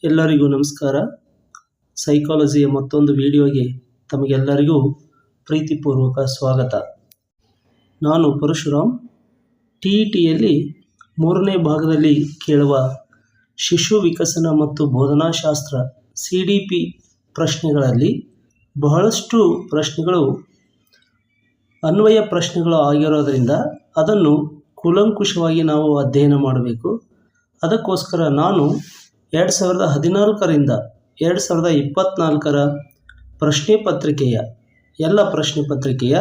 ಎಲ್ಲರಿಗೂ ನಮಸ್ಕಾರ. ಸೈಕಾಲಜಿಯ ಮತ್ತೊಂದು ವಿಡಿಯೋಗೆ ತಮಗೆಲ್ಲರಿಗೂ ಪ್ರೀತಿಪೂರ್ವಕ ಸ್ವಾಗತ. ನಾನು ಪರಶುರಾಮ್. TETಯಲ್ಲಿ 3ನೇ ಭಾಗದಲ್ಲಿ ಕೇಳುವ ಶಿಶು ವಿಕಸನ ಮತ್ತು ಬೋಧನಾಶಾಸ್ತ್ರ CDP ಪ್ರಶ್ನೆಗಳಲ್ಲಿ ಬಹಳಷ್ಟು ಪ್ರಶ್ನೆಗಳು ಅನ್ವಯ ಪ್ರಶ್ನೆಗಳು ಆಗಿರೋದರಿಂದ ಅದನ್ನು ಕೂಲಂಕುಷವಾಗಿ ನಾವು ಅಧ್ಯಯನ ಮಾಡಬೇಕು. ಅದಕ್ಕೋಸ್ಕರ ನಾನು 2014ರಿಂದ 2024 ಪ್ರಶ್ನೆ ಪತ್ರಿಕೆಯ ಪ್ರಶ್ನೆ ಪತ್ರಿಕೆಯ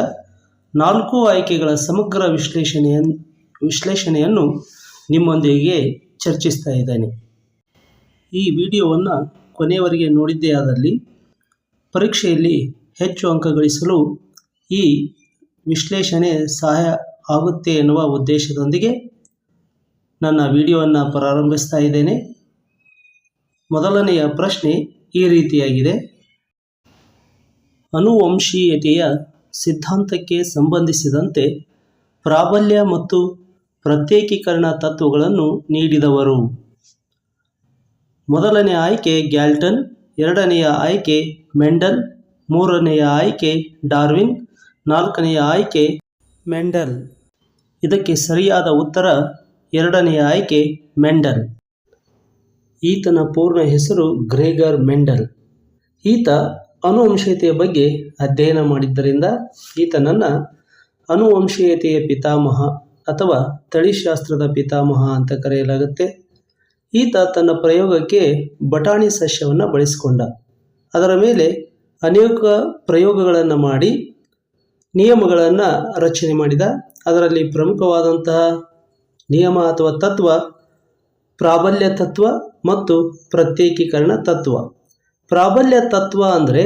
4 ಆಯ್ಕೆಗಳ ಸಮಗ್ರ ವಿಶ್ಲೇಷಣೆಯನ್ನು ನಿಮ್ಮೊಂದಿಗೆ ಚರ್ಚಿಸ್ತಾ ಇದ್ದೇನೆ. ಈ ವಿಡಿಯೋವನ್ನು ಕೊನೆಯವರೆಗೆ ನೋಡಿದ್ದೇ ಆದಲ್ಲಿ ಪರೀಕ್ಷೆಯಲ್ಲಿ ಹೆಚ್ಚು ಅಂಕ ಗಳಿಸಲು ಈ ವಿಶ್ಲೇಷಣೆ ಸಹಾಯ ಆಗುತ್ತೆ ಎನ್ನುವ ಉದ್ದೇಶದೊಂದಿಗೆ ನನ್ನ ವಿಡಿಯೋವನ್ನು ಪ್ರಾರಂಭಿಸ್ತಾ ಇದ್ದೇನೆ. ಮೊದಲನೆಯ ಪ್ರಶ್ನೆ ಈ ರೀತಿಯಾಗಿದೆ. ಅನುವಂಶೀಯತೆಯ ಸಿದ್ಧಾಂತಕ್ಕೆ ಸಂಬಂಧಿಸಿದಂತೆ ಪ್ರಾಬಲ್ಯ ಮತ್ತು ಪ್ರತ್ಯೇಕೀಕರಣ ತತ್ವಗಳನ್ನು ನೀಡಿದವರು. ಮೊದಲನೆಯ ಆಯ್ಕೆ ಗ್ಯಾಲ್ಟನ್, ಎರಡನೆಯ ಆಯ್ಕೆ ಮೆಂಡಲ್, ಮೂರನೆಯ ಆಯ್ಕೆ ಡಾರ್ವಿನ್, ನಾಲ್ಕನೆಯ ಆಯ್ಕೆ ಮೆಂಡಲ್. ಇದಕ್ಕೆ ಸರಿಯಾದ ಉತ್ತರ ಎರಡನೆಯ ಆಯ್ಕೆ ಮೆಂಡಲ್. ಈತನ ಪೂರ್ಣ ಹೆಸರು ಗ್ರೆಗರ್ ಮೆಂಡಲ್. ಈತ ಅನುವಂಶೀಯತೆಯ ಬಗ್ಗೆ ಅಧ್ಯಯನ ಮಾಡಿದ್ದರಿಂದ ಈತನನ್ನು ಅನುವಂಶೀಯತೆಯ ಪಿತಾಮಹ ಅಥವಾ ತಳಿಶಾಸ್ತ್ರದ ಪಿತಾಮಹ ಅಂತ ಕರೆಯಲಾಗುತ್ತೆ. ಈತ ತನ್ನ ಪ್ರಯೋಗಕ್ಕೆ ಬಟಾಣಿ ಸಸ್ಯವನ್ನು ಬಳಸಿಕೊಂಡ. ಅದರ ಮೇಲೆ ಅನೇಕ ಪ್ರಯೋಗಗಳನ್ನು ಮಾಡಿ ನಿಯಮಗಳನ್ನು ರಚನೆ ಮಾಡಿದ. ಅದರಲ್ಲಿ ಪ್ರಮುಖವಾದಂತಹ ನಿಯಮ ಅಥವಾ ತತ್ವ ಪ್ರಾಬಲ್ಯ ತತ್ವ ಮತ್ತು ಪ್ರತ್ಯೇಕೀಕರಣ ತತ್ವ. ಪ್ರಾಬಲ್ಯ ತತ್ವ ಅಂದರೆ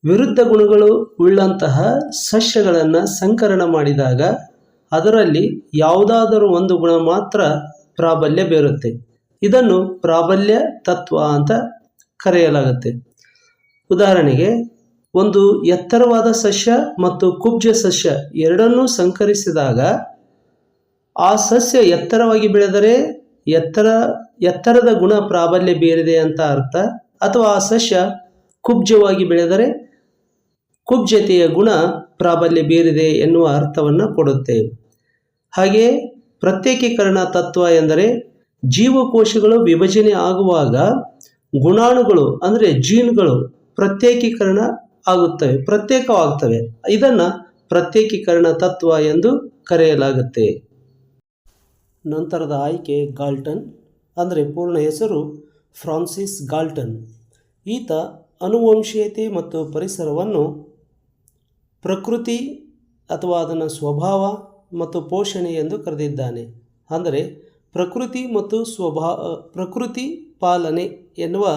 ವಿರುದ್ಧ ಗುಣಗಳು ಉಳ್ಳಂತಹ ಸಸ್ಯಗಳನ್ನು ಸಂಕರಣ ಮಾಡಿದಾಗ ಅದರಲ್ಲಿ ಯಾವುದಾದರೂ ಒಂದು ಗುಣ ಮಾತ್ರ ಪ್ರಾಬಲ್ಯ ಬೀರುತ್ತೆ. ಇದನ್ನು ಪ್ರಾಬಲ್ಯ ತತ್ವ ಅಂತ ಕರೆಯಲಾಗುತ್ತೆ. ಉದಾಹರಣೆಗೆ, ಒಂದು ಎತ್ತರವಾದ ಸಸ್ಯ ಮತ್ತು ಕುಬ್ಜ ಸಸ್ಯ ಎರಡನ್ನೂ ಸಂಕರಿಸಿದಾಗ ಆ ಸಸ್ಯ ಎತ್ತರವಾಗಿ ಬೆಳೆದರೆ ಎತ್ತರದ ಗುಣ ಪ್ರಾಬಲ್ಯ ಬೀರಿದೆ ಅಂತ ಅರ್ಥ, ಅಥವಾ ಆ ಸಸ್ಯ ಕುಬ್ಜವಾಗಿ ಬೆಳೆದರೆ ಕುಬ್ಜತೆಯ ಗುಣ ಪ್ರಾಬಲ್ಯ ಬೀರಿದೆ ಎನ್ನುವ ಅರ್ಥವನ್ನು ಕೊಡುತ್ತೆ. ಹಾಗೆಯೇ ಪ್ರತ್ಯೇಕೀಕರಣ ತತ್ವ ಎಂದರೆ ಜೀವಕೋಶಗಳು ವಿಭಜನೆ ಆಗುವಾಗ ಗುಣಾಣುಗಳು ಅಂದರೆ ಜೀನ್ಗಳು ಪ್ರತ್ಯೇಕೀಕರಣ ಆಗುತ್ತವೆ, ಪ್ರತ್ಯೇಕವಾಗ್ತವೆ. ಇದನ್ನು ಪ್ರತ್ಯೇಕೀಕರಣ ತತ್ವ ಎಂದು ಕರೆಯಲಾಗುತ್ತೆ. ನಂತರದ ಆಯ್ಕೆ ಗಾಲ್ಟನ್, ಅಂದರೆ ಪೂರ್ಣ ಹೆಸರು ಫ್ರಾನ್ಸಿಸ್ ಗಾಲ್ಟನ್. ಈತ ಅನುವಂಶೀಯತೆ ಮತ್ತು ಪರಿಸರವನ್ನು ಪ್ರಕೃತಿ ಅಥವಾ ಅದನ್ನು ಸ್ವಭಾವ ಮತ್ತು ಪೋಷಣೆ ಎಂದು ಕರೆದಿದ್ದಾನೆ. ಅಂದರೆ ಪ್ರಕೃತಿ ಪಾಲನೆ ಎನ್ನುವ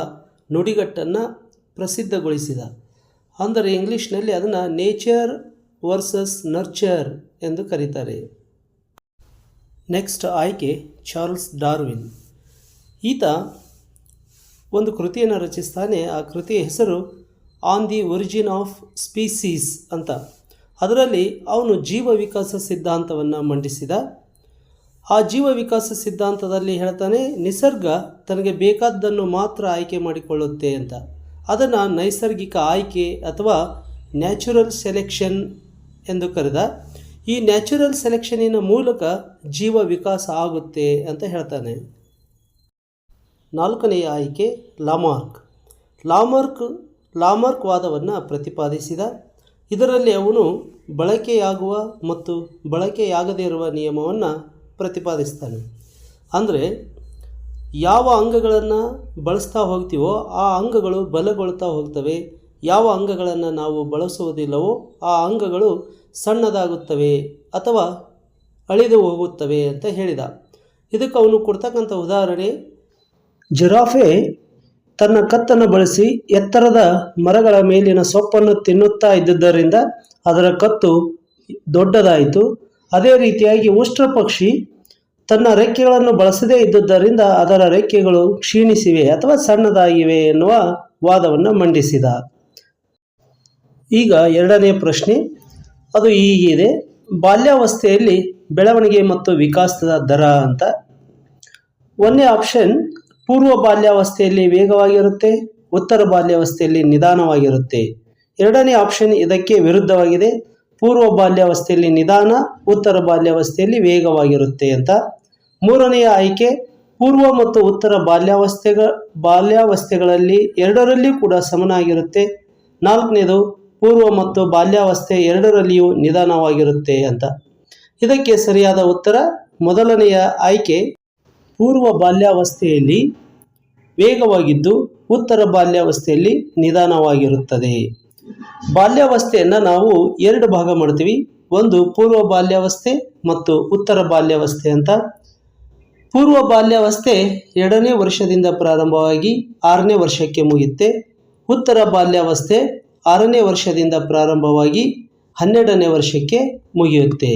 ನುಡಿಗಟ್ಟನ್ನು ಪ್ರಸಿದ್ಧಗೊಳಿಸಿದ. ಅಂದರೆ ಇಂಗ್ಲೀಷ್ನಲ್ಲಿ ಅದನ್ನು ನೇಚರ್ ವರ್ಸಸ್ ನರ್ಚರ್ ಎಂದು ಕರೀತಾರೆ. ನೆಕ್ಸ್ಟ್ ಆಯ್ಕೆ ಚಾರ್ಲ್ಸ್ ಡಾರ್ವಿನ್. ಈತ ಒಂದು ಕೃತಿಯನ್ನು ರಚಿಸ್ತಾನೆ. ಆ ಕೃತಿಯ ಹೆಸರು on the origin of species ಅಂತ. ಅದರಲ್ಲಿ ಅವನು ಜೀವ ವಿಕಾಸ ಸಿದ್ಧಾಂತವನ್ನು ಮಂಡಿಸಿದ. ಆ ಜೀವ ವಿಕಾಸ ಸಿದ್ಧಾಂತದಲ್ಲಿ ಹೇಳ್ತಾನೆ, ನಿಸರ್ಗ ತನಗೆ ಬೇಕಾದ್ದನ್ನು ಮಾತ್ರ ಆಯ್ಕೆ ಮಾಡಿಕೊಳ್ಳುತ್ತೆ ಅಂತ. ಅದನ್ನು ನೈಸರ್ಗಿಕ ಆಯ್ಕೆ ಅಥವಾ ನ್ಯಾಚುರಲ್ ಸೆಲೆಕ್ಷನ್ ಎಂದು ಕರೆದ. ಈ ನ್ಯಾಚುರಲ್ ಸೆಲೆಕ್ಷನಿನ ಮೂಲಕ ಜೀವ ವಿಕಾಸ ಆಗುತ್ತೆ ಅಂತ ಹೇಳ್ತಾನೆ. ನಾಲ್ಕನೆಯ ಆಯ್ಕೆ ಲಾಮಾರ್ಕ್ ವಾದವನ್ನು ಪ್ರತಿಪಾದಿಸಿದ. ಇದರಲ್ಲಿ ಅವನು ಬಳಕೆಯಾಗುವ ಮತ್ತು ಬಳಕೆಯಾಗದೇ ಇರುವ ನಿಯಮವನ್ನು ಪ್ರತಿಪಾದಿಸ್ತಾನೆ. ಅಂದರೆ ಯಾವ ಅಂಗಗಳನ್ನು ಬಳಸ್ತಾ ಹೋಗ್ತೀವೋ ಆ ಅಂಗಗಳು ಬಲಗೊಳ್ತಾ ಹೋಗ್ತವೆ, ಯಾವ ಅಂಗಗಳನ್ನು ನಾವು ಬಳಸುವುದಿಲ್ಲವೋ ಆ ಅಂಗಗಳು ಸಣ್ಣದಾಗುತ್ತವೆ ಅಥವಾ ಅಳಿದು ಹೋಗುತ್ತವೆ ಅಂತ ಹೇಳಿದ. ಇದಕ್ಕೆ ಅವನು ಕೊಡ್ತಕ್ಕಂಥ ಉದಾಹರಣೆ, ಜಿರಾಫೆ ತನ್ನ ಕತ್ತನ್ನು ಬಳಸಿ ಎತ್ತರದ ಮರಗಳ ಮೇಲಿನ ಸೊಪ್ಪನ್ನು ತಿನ್ನುತ್ತಾ ಇದ್ದುದರಿಂದ ಅದರ ಕತ್ತು ದೊಡ್ಡದಾಯಿತು. ಅದೇ ರೀತಿಯಾಗಿ ಉಷ್ಟ್ರ ಪಕ್ಷಿ ತನ್ನ ರೆಕ್ಕೆಗಳನ್ನು ಬಳಸದೇ ಇದ್ದುದರಿಂದ ಅದರ ರೆಕ್ಕೆಗಳು ಕ್ಷೀಣಿಸಿವೆ ಅಥವಾ ಸಣ್ಣದಾಗಿವೆ ಎನ್ನುವ ವಾದವನ್ನು ಮಂಡಿಸಿದ. ಈಗ ಎರಡನೇ ಪ್ರಶ್ನೆ, ಅದು ಹೀಗಿದೆ. ಬಾಲ್ಯಾವಸ್ಥೆಯಲ್ಲಿ ಬೆಳವಣಿಗೆ ಮತ್ತು ವಿಕಾಸದ ದರ ಅಂತ. ಒಂದನೇ ಆಪ್ಷನ್ ಪೂರ್ವ ಬಾಲ್ಯಾವಸ್ಥೆಯಲ್ಲಿ ವೇಗವಾಗಿರುತ್ತೆ, ಉತ್ತರ ಬಾಲ್ಯಾವಸ್ಥೆಯಲ್ಲಿ ನಿಧಾನವಾಗಿರುತ್ತೆ. ಎರಡನೇ ಆಪ್ಷನ್ ಇದಕ್ಕೆ ವಿರುದ್ಧವಾಗಿದೆ. ಪೂರ್ವ ಬಾಲ್ಯಾವಸ್ಥೆಯಲ್ಲಿ ನಿಧಾನ, ಉತ್ತರ ಬಾಲ್ಯಾವಸ್ಥೆಯಲ್ಲಿ ವೇಗವಾಗಿರುತ್ತೆ ಅಂತ. ಮೂರನೆಯ ಆಯ್ಕೆ ಪೂರ್ವ ಮತ್ತು ಉತ್ತರ ಬಾಲ್ಯಾವಸ್ಥೆಗಳಲ್ಲಿ ಎರಡರಲ್ಲಿಯೂ ಕೂಡ ಸಮನಾಗಿರುತ್ತೆ. ನಾಲ್ಕನೇದು ಪೂರ್ವ ಮತ್ತು ಬಾಲ್ಯಾವಸ್ಥೆ ಎರಡರಲ್ಲಿಯೂ ನಿಧಾನವಾಗಿರುತ್ತೆ ಅಂತ. ಇದಕ್ಕೆ ಸರಿಯಾದ ಉತ್ತರ ಮೊದಲನೆಯ ಆಯ್ಕೆ, ಪೂರ್ವ ಬಾಲ್ಯಾವಸ್ಥೆಯಲ್ಲಿ ವೇಗವಾಗಿದ್ದು ಉತ್ತರ ಬಾಲ್ಯಾವಸ್ಥೆಯಲ್ಲಿ ನಿಧಾನವಾಗಿರುತ್ತದೆ. ಬಾಲ್ಯಾವಸ್ಥೆಯನ್ನು ನಾವು ಎರಡು ಭಾಗ ಮಾಡ್ತೀವಿ. ಒಂದು ಪೂರ್ವ ಬಾಲ್ಯಾವಸ್ಥೆ ಮತ್ತು ಉತ್ತರ ಬಾಲ್ಯಾವಸ್ಥೆ ಅಂತ. ಪೂರ್ವ ಬಾಲ್ಯಾವಸ್ಥೆ 2ನೇ ವರ್ಷದಿಂದ ಪ್ರಾರಂಭವಾಗಿ 6ನೇ ವರ್ಷಕ್ಕೆ ಮುಗಿಯುತ್ತೆ. ಉತ್ತರ ಬಾಲ್ಯಾವಸ್ಥೆ 6ನೇ ವರ್ಷದಿಂದ ಪ್ರಾರಂಭವಾಗಿ 12ನೇ ವರ್ಷಕ್ಕೆ ಮುಗಿಯುತ್ತೆ.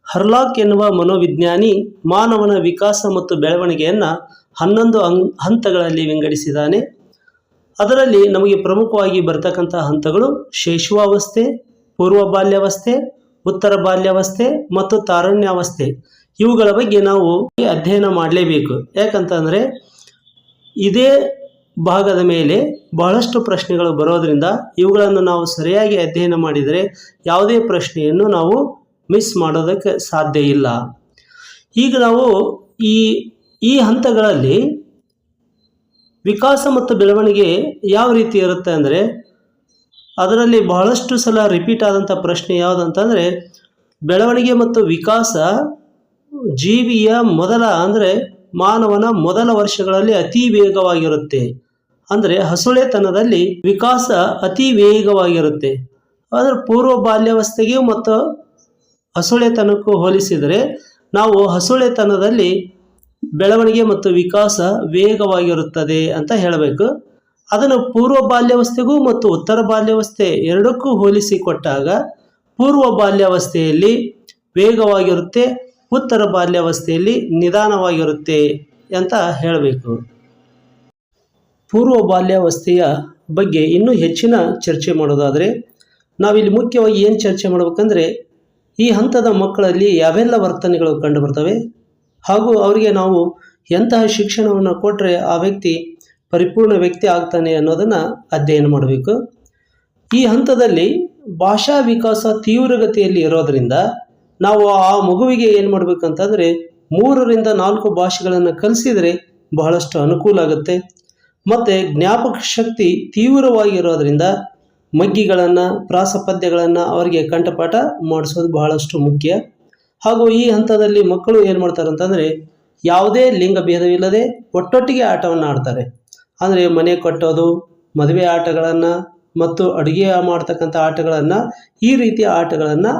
ಹರ್ಲಾಕ್ ಎನ್ನುವ ಮನೋವಿಜ್ಞಾನಿ ಮಾನವನ ವಿಕಾಸ ಮತ್ತು ಬೆಳವಣಿಗೆಯನ್ನು 11 ಹಂತಗಳಲ್ಲಿ ವಿಂಗಡಿಸಿದ್ದಾನೆ. ಅದರಲ್ಲಿ ನಮಗೆ ಪ್ರಮುಖವಾಗಿ ಬರ್ತಕ್ಕಂಥ ಹಂತಗಳು ಶೈಶವಾವಸ್ಥೆ, ಪೂರ್ವ ಬಾಲ್ಯಾವಸ್ಥೆ, ಉತ್ತರ ಬಾಲ್ಯಾವಸ್ಥೆ ಮತ್ತು ತಾರುಣ್ಯಾವಸ್ಥೆ. ಇವುಗಳ ಬಗ್ಗೆ ನಾವು ಅಧ್ಯಯನ ಮಾಡಲೇಬೇಕು. ಯಾಕಂತಂದರೆ ಇದೇ ಭಾಗದ ಮೇಲೆ ಬಹಳಷ್ಟು ಪ್ರಶ್ನೆಗಳು ಬರೋದರಿಂದ ಇವುಗಳನ್ನು ನಾವು ಸರಿಯಾಗಿ ಅಧ್ಯಯನ ಮಾಡಿದರೆ ಯಾವುದೇ ಪ್ರಶ್ನೆಯನ್ನು ನಾವು ಮಿಸ್ ಮಾಡೋದಕ್ಕೆ ಸಾಧ್ಯ ಇಲ್ಲ. ಈಗ ನಾವು ಈ ಹಂತಗಳಲ್ಲಿ ವಿಕಾಸ ಮತ್ತು ಬೆಳವಣಿಗೆ ಯಾವ ರೀತಿ ಇರುತ್ತೆ ಅಂದರೆ, ಅದರಲ್ಲಿ ಬಹಳಷ್ಟು ಸಲ ರಿಪೀಟ್ ಆದಂಥ ಪ್ರಶ್ನೆ ಯಾವುದಂತಂದರೆ, ಬೆಳವಣಿಗೆ ಮತ್ತು ವಿಕಾಸ ಜೀವಿಯ ಮಾನವನ ಮೊದಲ ವರ್ಷಗಳಲ್ಲಿ ಅತಿ ವೇಗವಾಗಿರುತ್ತೆ. ಅಂದರೆ ಹಸುಳೆತನದಲ್ಲಿ ವಿಕಾಸ ಅತಿ ವೇಗವಾಗಿರುತ್ತೆ. ಆದರೆ ಪೂರ್ವ ಬಾಲ್ಯಾವಸ್ಥೆಗೆ ಮತ್ತು ಹಸುಳೆತನಕ್ಕೂ ಹೋಲಿಸಿದರೆ ನಾವು ಹಸುಳೆತನದಲ್ಲಿ ಬೆಳವಣಿಗೆ ಮತ್ತು ವಿಕಾಸ ವೇಗವಾಗಿರುತ್ತದೆ ಅಂತ ಹೇಳಬೇಕು. ಅದನ್ನು ಪೂರ್ವ ಬಾಲ್ಯಾವಸ್ಥೆಗೂ ಮತ್ತು ಉತ್ತರ ಬಾಲ್ಯಾವಸ್ಥೆ ಎರಡಕ್ಕೂ ಹೋಲಿಸಿಕೊಟ್ಟಾಗ ಪೂರ್ವ ಬಾಲ್ಯಾವಸ್ಥೆಯಲ್ಲಿ ವೇಗವಾಗಿರುತ್ತೆ, ಉತ್ತರ ಬಾಲ್ಯಾವಸ್ಥೆಯಲ್ಲಿ ನಿಧಾನವಾಗಿರುತ್ತೆ ಅಂತ ಹೇಳಬೇಕು. ಪೂರ್ವ ಬಾಲ್ಯಾವಸ್ಥೆಯ ಬಗ್ಗೆ ಇನ್ನೂ ಹೆಚ್ಚಿನ ಚರ್ಚೆ ಮಾಡೋದಾದರೆ ನಾವಿಲ್ಲಿ ಮುಖ್ಯವಾಗಿ ಏನು ಚರ್ಚೆ ಮಾಡಬೇಕಂದ್ರೆ, ಈ ಹಂತದ ಮಕ್ಕಳಲ್ಲಿ ಯಾವೆಲ್ಲ ವರ್ತನೆಗಳು ಕಂಡುಬರ್ತವೆ ಹಾಗೂ ಅವರಿಗೆ ನಾವು ಎಂತಹ ಶಿಕ್ಷಣವನ್ನು ಕೊಟ್ಟರೆ ಆ ವ್ಯಕ್ತಿ ಪರಿಪೂರ್ಣ ವ್ಯಕ್ತಿ ಆಗ್ತಾನೆ ಅನ್ನೋದನ್ನು ಅಧ್ಯಯನ ಮಾಡಬೇಕು. ಈ ಹಂತದಲ್ಲಿ ಭಾಷಾ ವಿಕಾಸ ತೀವ್ರಗತಿಯಲ್ಲಿ ಇರೋದರಿಂದ ನಾವು ಆ ಮಗುವಿಗೆ ಏನು ಮಾಡಬೇಕಂತಂದರೆ 3ರಿಂದ 4 ಭಾಷೆಗಳನ್ನು ಕಲಿಸಿದರೆ ಬಹಳಷ್ಟು ಅನುಕೂಲ ಆಗುತ್ತೆ. ಮತ್ತು ಜ್ಞಾಪಕ ಶಕ್ತಿ ತೀವ್ರವಾಗಿರೋದ್ರಿಂದ ಮಗ್ಗಿಗಳನ್ನು, ಪ್ರಾಸಪದ್ಯಗಳನ್ನು ಅವರಿಗೆ ಕಂಠಪಾಠ ಮಾಡಿಸೋದು ಬಹಳಷ್ಟು ಮುಖ್ಯ. ಹಾಗೂ ಈ ಹಂತದಲ್ಲಿ ಮಕ್ಕಳು ಏನು ಮಾಡ್ತಾರೆ ಅಂತಂದರೆ, ಯಾವುದೇ ಲಿಂಗ ಭೇದವಿಲ್ಲದೆ ಒಟ್ಟೊಟ್ಟಿಗೆ ಆಟವನ್ನು ಆಡ್ತಾರೆ. ಅಂದರೆ ಮನೆ ಕಟ್ಟೋದು, ಮದುವೆ ಆಟಗಳನ್ನು ಮತ್ತು ಅಡುಗೆ ಮಾಡ್ತಕ್ಕಂಥ ಆಟಗಳನ್ನು, ಈ ರೀತಿಯ ಆಟಗಳನ್ನು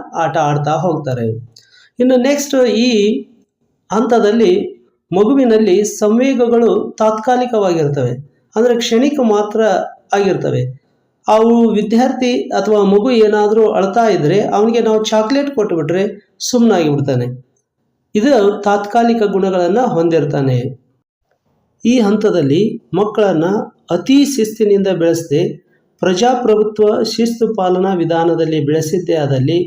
ಆಡ್ತಾ ಹೋಗ್ತಾರೆ. ಇನ್ನು ನೆಕ್ಸ್ಟ್, ಈ ಹಂತದಲ್ಲಿ ಮಗುವಿನಲ್ಲಿ ಸಂವೇಗಗಳು ತಾತ್ಕಾಲಿಕವಾಗಿರ್ತವೆ, ಅಂದರೆ ಕ್ಷಣಿಕ ಮಾತ್ರ ಆಗಿರ್ತವೆ. ಅವು ವಿದ್ಯಾರ್ಥಿ ಅಥವಾ ಮಗು ಏನಾದರೂ ಅಳ್ತಾ ಇದ್ದರೆ ಅವನಿಗೆ ನಾವು ಚಾಕ್ಲೇಟ್ ಕೊಟ್ಟುಬಿಟ್ರೆ ಸುಮ್ಮನಾಗಿ ಬಿಡ್ತಾನೆ. ಇದು ತಾತ್ಕಾಲಿಕ ಗುಣಗಳನ್ನು ಹೊಂದಿರ್ತಾನೆ. ಈ ಹಂತದಲ್ಲಿ ಮಕ್ಕಳನ್ನು ಅತಿ ಶಿಸ್ತಿನಿಂದ ಬೆಳೆಸದೆ ಪ್ರಜಾಪ್ರಭುತ್ವ ಶಿಸ್ತು ಪಾಲನಾ ವಿಧಾನದಲ್ಲಿ ಬೆಳೆಸಿದ್ದೇ ಆದಲ್ಲಿ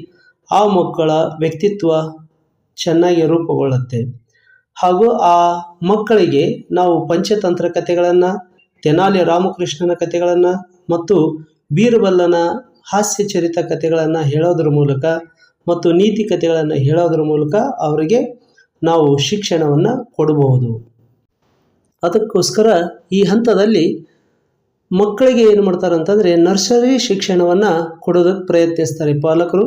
ಆ ಮಕ್ಕಳ ವ್ಯಕ್ತಿತ್ವ ಚೆನ್ನಾಗಿ ರೂಪುಗೊಳ್ಳುತ್ತೆ. ಹಾಗೂ ಆ ಮಕ್ಕಳಿಗೆ ನಾವು ಪಂಚತಂತ್ರ ಕಥೆಗಳನ್ನು, ತೆನಾಲಿ ರಾಮಕೃಷ್ಣನ ಕಥೆಗಳನ್ನು ಮತ್ತು ಬೀರ್ಬಲ್ಲನ ಹಾಸ್ಯಚರಿತ ಕಥೆಗಳನ್ನು ಹೇಳೋದ್ರ ಮೂಲಕ ಮತ್ತು ನೀತಿ ಕಥೆಗಳನ್ನು ಹೇಳೋದ್ರ ಮೂಲಕ ಅವರಿಗೆ ನಾವು ಶಿಕ್ಷಣವನ್ನು ಕೊಡಬಹುದು. ಅದಕ್ಕೋಸ್ಕರ ಈ ಹಂತದಲ್ಲಿ ಮಕ್ಕಳಿಗೆ ಏನು ಮಾಡ್ತಾರೆ ಅಂತಂದರೆ, ನರ್ಸರಿ ಶಿಕ್ಷಣವನ್ನು ಕೊಡೋದಕ್ಕೆ ಪ್ರಯತ್ನಿಸ್ತಾರೆ ಪಾಲಕರು.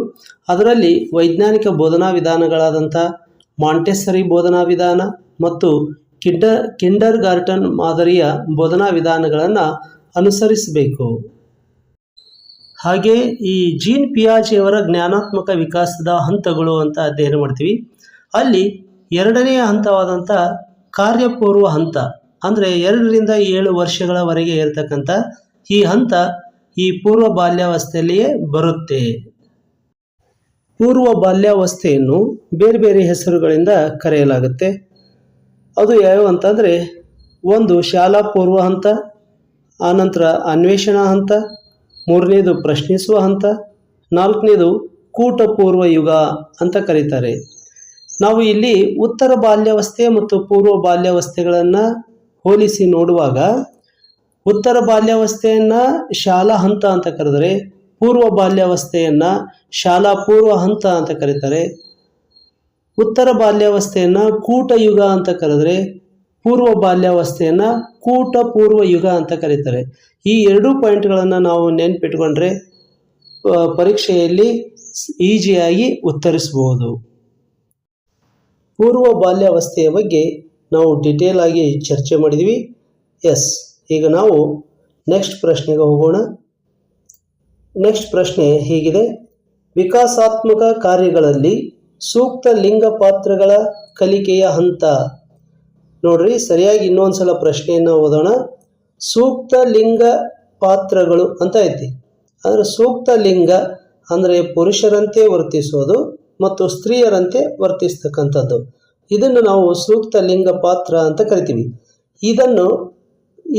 ಅದರಲ್ಲಿ ವೈಜ್ಞಾನಿಕ ಬೋಧನಾ ವಿಧಾನಗಳಾದಂಥ ಮಾಂಟೆಸರಿ ಬೋಧನಾ ವಿಧಾನ ಮತ್ತು ಕಿಂಡರ್ ಗಾರ್ಟನ್ ಮಾದರಿಯ ಬೋಧನಾ ವಿಧಾನಗಳನ್ನು ಅನುಸರಿಸಬೇಕು. ಹಾಗೆ ಈ ಜೀನ್ ಪಿಯಾಜೆಯವರ ಜ್ಞಾನಾತ್ಮಕ ವಿಕಾಸದ ಹಂತಗಳು ಅಂತ ಅಧ್ಯಯನ ಮಾಡ್ತೀವಿ. ಅಲ್ಲಿ 2ನೇ ಹಂತವಾದಂಥ ಕಾರ್ಯಪೂರ್ವ ಹಂತ, ಅಂದರೆ 2ರಿಂದ 7 ವರ್ಷಗಳವರೆಗೆ ಇರತಕ್ಕಂಥ ಈ ಹಂತ ಈ ಪೂರ್ವ ಬಾಲ್ಯಾವಸ್ಥೆಯಲ್ಲಿಯೇ ಬರುತ್ತೆ. ಪೂರ್ವ ಬಾಲ್ಯಾವಸ್ಥೆಯನ್ನು ಬೇರೆ ಬೇರೆ ಹೆಸರುಗಳಿಂದ ಕರೆಯಲಾಗುತ್ತೆ. ಅದು ಯಾವ್ಯಾವ ಅಂತಂದರೆ, ಒಂದು ಶಾಲಾ ಪೂರ್ವ ಹಂತ, ಆನಂತರ ಅನ್ವೇಷಣಾ ಹಂತ, 3ನೇದು ಪ್ರಶ್ನಿಸುವ ಹಂತ, 4ನೇದು ಕೂಟಪೂರ್ವ ಯುಗ ಅಂತ ಕರೀತಾರೆ. ನಾವು ಇಲ್ಲಿ ಉತ್ತರ ಬಾಲ್ಯಾವಸ್ಥೆ ಮತ್ತು ಪೂರ್ವ ಬಾಲ್ಯಾವಸ್ಥೆಗಳನ್ನು ಹೋಲಿಸಿ ನೋಡುವಾಗ ಉತ್ತರ ಬಾಲ್ಯಾವಸ್ಥೆಯನ್ನು ಶಾಲಾ ಹಂತ ಅಂತ ಕರೆದರೆ ಪೂರ್ವ ಬಾಲ್ಯಾವಸ್ಥೆಯನ್ನು ಶಾಲಾ ಪೂರ್ವ ಹಂತ ಅಂತ ಕರೀತಾರೆ. ಉತ್ತರ ಬಾಲ್ಯಾವಸ್ಥೆಯನ್ನು ಕೂಟ ಯುಗ ಅಂತ ಕರೆದರೆ ಪೂರ್ವ ಬಾಲ್ಯಾವಸ್ಥೆಯನ್ನು ಕೂಟ ಪೂರ್ವ ಯುಗ ಅಂತ ಕರೀತಾರೆ. ಈ ಎರಡೂ ಪಾಯಿಂಟ್ಗಳನ್ನು ನಾವು ನೆನಪಿಟ್ಕೊಂಡ್ರೆ ಪರೀಕ್ಷೆಯಲ್ಲಿ ಈಸಿಯಾಗಿ ಉತ್ತರಿಸಬಹುದು. ಪೂರ್ವ ಬಾಲ್ಯಾವಸ್ಥೆಯ ಬಗ್ಗೆ ನಾವು ಡಿಟೇಲ್ ಆಗಿ ಚರ್ಚೆ ಮಾಡಿದ್ವಿ. ಈಗ ನಾವು ನೆಕ್ಸ್ಟ್ ಪ್ರಶ್ನೆಗೆ ಹೋಗೋಣ. ನೆಕ್ಸ್ಟ್ ಪ್ರಶ್ನೆ ಹೀಗಿದೆ: ವಿಕಾಸಾತ್ಮಕ ಕಾರ್ಯಗಳಲ್ಲಿ ಸೂಕ್ತ ಲಿಂಗ ಪಾತ್ರಗಳ ಕಲಿಕೆಯ ಹಂತ. ನೋಡ್ರಿ, ಸರಿಯಾಗಿ ಇನ್ನೊಂದ್ಸಲ ಪ್ರಶ್ನೆಯನ್ನು ಓದೋಣ. ಸೂಕ್ತ ಲಿಂಗ ಪಾತ್ರಗಳು ಅಂತ ಐತಿ. ಅಂದರೆ ಸೂಕ್ತ ಲಿಂಗ ಅಂದರೆ ಪುರುಷರಂತೆ ವರ್ತಿಸೋದು ಮತ್ತು ಸ್ತ್ರೀಯರಂತೆ ವರ್ತಿಸ್ತಕ್ಕಂಥದ್ದು. ಇದನ್ನು ನಾವು ಸೂಕ್ತ ಲಿಂಗ ಪಾತ್ರ ಅಂತ ಕರಿತೀವಿ.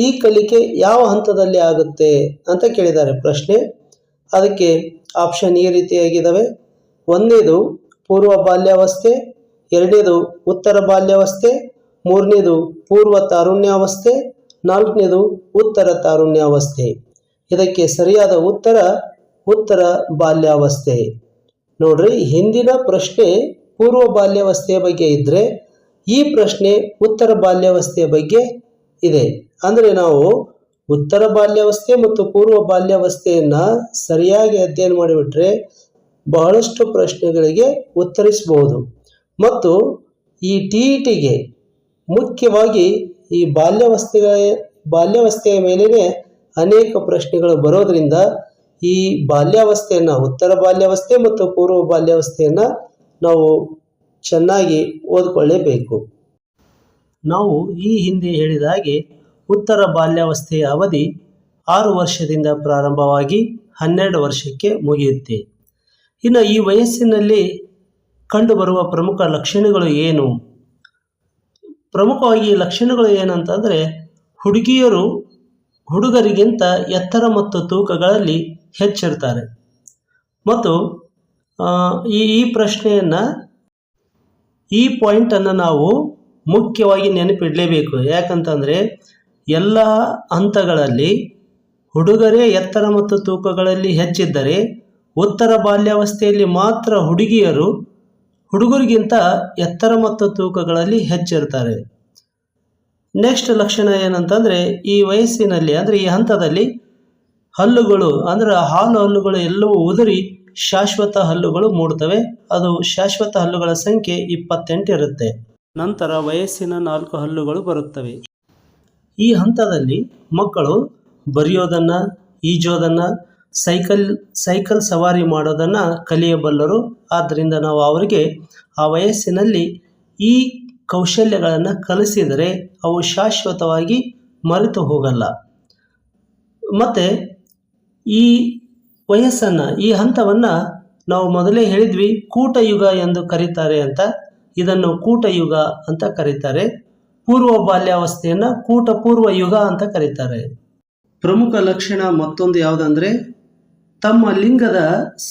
ಈ ಕಲಿಕೆ ಯಾವ ಹಂತದಲ್ಲಿ ಆಗುತ್ತೆ ಅಂತ ಕೇಳಿದ್ದಾರೆ ಪ್ರಶ್ನೆ. ಅದಕ್ಕೆ ಆಪ್ಷನ್ ಈ ರೀತಿಯಾಗಿದ್ದಾವೆ. ಒಂದನೇದು ಪೂರ್ವ ಬಾಲ್ಯಾವಸ್ಥೆ, ಎರಡನೇದು ಉತ್ತರ ಬಾಲ್ಯಾವಸ್ಥೆ, ಮೂರನೇದು ಪೂರ್ವ ತಾರುಣ್ಯಾವಸ್ಥೆ, ನಾಲ್ಕನೇದು ಉತ್ತರ ತಾರುಣ್ಯಾವಸ್ಥೆ. ಇದಕ್ಕೆ ಸರಿಯಾದ ಉತ್ತರ ಬಾಲ್ಯಾವಸ್ಥೆ. ನೋಡ್ರಿ, ಹಿಂದಿನ ಪ್ರಶ್ನೆ ಪೂರ್ವ ಬಾಲ್ಯಾವಸ್ಥೆಯ ಬಗ್ಗೆ ಇದ್ದರೆ ಈ ಪ್ರಶ್ನೆ ಉತ್ತರ ಬಾಲ್ಯಾವಸ್ಥೆಯ ಬಗ್ಗೆ ಇದೆ. ಅಂದರೆ ನಾವು ಉತ್ತರ ಬಾಲ್ಯಾವಸ್ಥೆ ಮತ್ತು ಪೂರ್ವ ಬಾಲ್ಯಾವಸ್ಥೆಯನ್ನು ಸರಿಯಾಗಿ ಅಧ್ಯಯನ ಮಾಡಿಬಿಟ್ರೆ ಬಹಳಷ್ಟು ಪ್ರಶ್ನೆಗಳಿಗೆ ಉತ್ತರಿಸಬಹುದು. ಮತ್ತು ಈ TETಗೆ ಮುಖ್ಯವಾಗಿ ಈ ಬಾಲ್ಯಾವಸ್ಥೆಯ ಮೇಲೇ ಅನೇಕ ಪ್ರಶ್ನೆಗಳು ಬರೋದರಿಂದ ಈ ಬಾಲ್ಯಾವಸ್ಥೆಯನ್ನು, ಉತ್ತರ ಬಾಲ್ಯಾವಸ್ಥೆ ಮತ್ತು ಪೂರ್ವ ಬಾಲ್ಯಾವಸ್ಥೆಯನ್ನು ನಾವು ಚೆನ್ನಾಗಿ ಓದಿಕೊಳ್ಳೇಬೇಕು. ನಾವು ಈ ಹಿಂದೆ ಹೇಳಿದ ಹಾಗೆ ಉತ್ತರ ಬಾಲ್ಯಾವಸ್ಥೆಯ ಅವಧಿ 6 ವರ್ಷದಿಂದ ಪ್ರಾರಂಭವಾಗಿ 12 ವರ್ಷಕ್ಕೆ ಮುಗಿಯುತ್ತೆ. ಇನ್ನು ಈ ವಯಸ್ಸಿನಲ್ಲಿ ಕಂಡುಬರುವ ಪ್ರಮುಖ ಲಕ್ಷಣಗಳು ಏನು? ಪ್ರಮುಖವಾಗಿ ಲಕ್ಷಣಗಳು ಏನಂತಂದರೆ, ಹುಡುಗರಿಗಿಂತ ಎತ್ತರ ಮತ್ತು ತೂಕಗಳಲ್ಲಿ ಹೆಚ್ಚಿರ್ತಾರೆ. ಮತ್ತು ಈ ಪ್ರಶ್ನೆಯನ್ನು, ಈ ಪಾಯಿಂಟನ್ನು ನಾವು ಮುಖ್ಯವಾಗಿ ನೆನಪಿಡಲೇಬೇಕು. ಯಾಕಂತಂದರೆ ಎಲ್ಲ ಹಂತಗಳಲ್ಲಿ ಹುಡುಗರೇ ಎತ್ತರ ಮತ್ತು ತೂಕಗಳಲ್ಲಿ ಹೆಚ್ಚಿದ್ದರೆ ಉತ್ತರ ಬಾಲ್ಯಾವಸ್ಥೆಯಲ್ಲಿ ಮಾತ್ರ ಹುಡುಗರಿಗಿಂತ ಎತ್ತರ ಮತ್ತು ತೂಕಗಳಲ್ಲಿ ಹೆಚ್ಚಿರ್ತಾರೆ. ನೆಕ್ಸ್ಟ್ ಲಕ್ಷಣ ಏನಂತಂದರೆ, ಈ ವಯಸ್ಸಿನಲ್ಲಿ ಅಂದರೆ ಈ ಹಂತದಲ್ಲಿ ಹಲ್ಲುಗಳು ಅಂದರೆ ಹಾಲು ಹಲ್ಲುಗಳು ಎಲ್ಲವೂ ಉದುರಿ ಶಾಶ್ವತ ಹಲ್ಲುಗಳು ಮೂಡ್ತವೆ. ಅದು ಶಾಶ್ವತ ಹಲ್ಲುಗಳ ಸಂಖ್ಯೆ 28 ಇರುತ್ತೆ. ನಂತರ ವಯಸ್ಸಿನ 4 ಹಲ್ಲುಗಳು ಬರುತ್ತವೆ. ಈ ಹಂತದಲ್ಲಿ ಮಕ್ಕಳು ಬರೆಯೋದನ್ನು, ಈಜೋದನ್ನು, ಸೈಕಲ್ ಸವಾರಿ ಮಾಡೋದನ್ನು ಕಲಿಯಬಲ್ಲರು. ಆದ್ದರಿಂದ ನಾವು ಅವರಿಗೆ ಆ ವಯಸ್ಸಿನಲ್ಲಿ ಈ ಕೌಶಲ್ಯಗಳನ್ನು ಕಲಿಸಿದರೆ ಅವು ಶಾಶ್ವತವಾಗಿ ಮರೆತು ಹೋಗಲ್ಲ. ಮತ್ತು ಈ ವಯಸ್ಸನ್ನು, ಈ ಹಂತವನ್ನು ನಾವು ಮೊದಲೇ ಹೇಳಿದ್ವಿ ಕೂಟಯುಗ ಎಂದು ಕರೀತಾರೆ ಅಂತ. ಇದನ್ನು ಕೂಟಯುಗ ಅಂತ ಕರೀತಾರೆ. ಪೂರ್ವ ಬಾಲ್ಯಾವಸ್ಥೆಯನ್ನು ಕೂಟಪೂರ್ವ ಯುಗ ಅಂತ ಕರೀತಾರೆ. ಪ್ರಮುಖ ಲಕ್ಷಣ ಮತ್ತೊಂದು ಯಾವುದಂದರೆ, ತಮ್ಮ ಲಿಂಗದ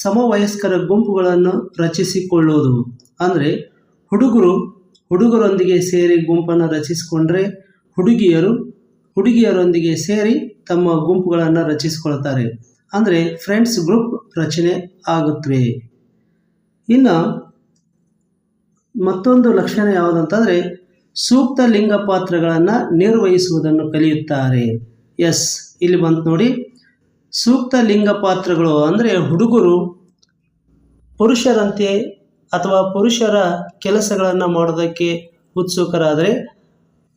ಸಮವಯಸ್ಕರ ಗುಂಪುಗಳನ್ನು ರಚಿಸಿಕೊಳ್ಳುವುದು. ಅಂದರೆ ಹುಡುಗರೊಂದಿಗೆ ಸೇರಿ ಗುಂಪನ್ನು ರಚಿಸಿಕೊಂಡ್ರೆ ಹುಡುಗಿಯರೊಂದಿಗೆ ಸೇರಿ ತಮ್ಮ ಗುಂಪುಗಳನ್ನು ರಚಿಸಿಕೊಳ್ತಾರೆ. ಅಂದರೆ ಫ್ರೆಂಡ್ಸ್ ಗ್ರೂಪ್ ರಚನೆ ಆಗುತ್ತವೆ. ಇನ್ನು ಮತ್ತೊಂದು ಲಕ್ಷಣ ಯಾವುದಂತಂದರೆ, ಸೂಕ್ತ ಲಿಂಗ ಪಾತ್ರಗಳನ್ನು ನಿರ್ವಹಿಸುವುದನ್ನು ಕಲಿಯುತ್ತಾರೆ. ಇಲ್ಲಿ ಬಂತು ನೋಡಿ. ಸೂಕ್ತ ಲಿಂಗ ಪಾತ್ರಗಳು ಅಂದರೆ ಹುಡುಗರು ಪುರುಷರಂತೆ ಅಥವಾ ಪುರುಷರ ಕೆಲಸಗಳನ್ನು ಮಾಡೋದಕ್ಕೆ ಉತ್ಸುಕರಾದರೆ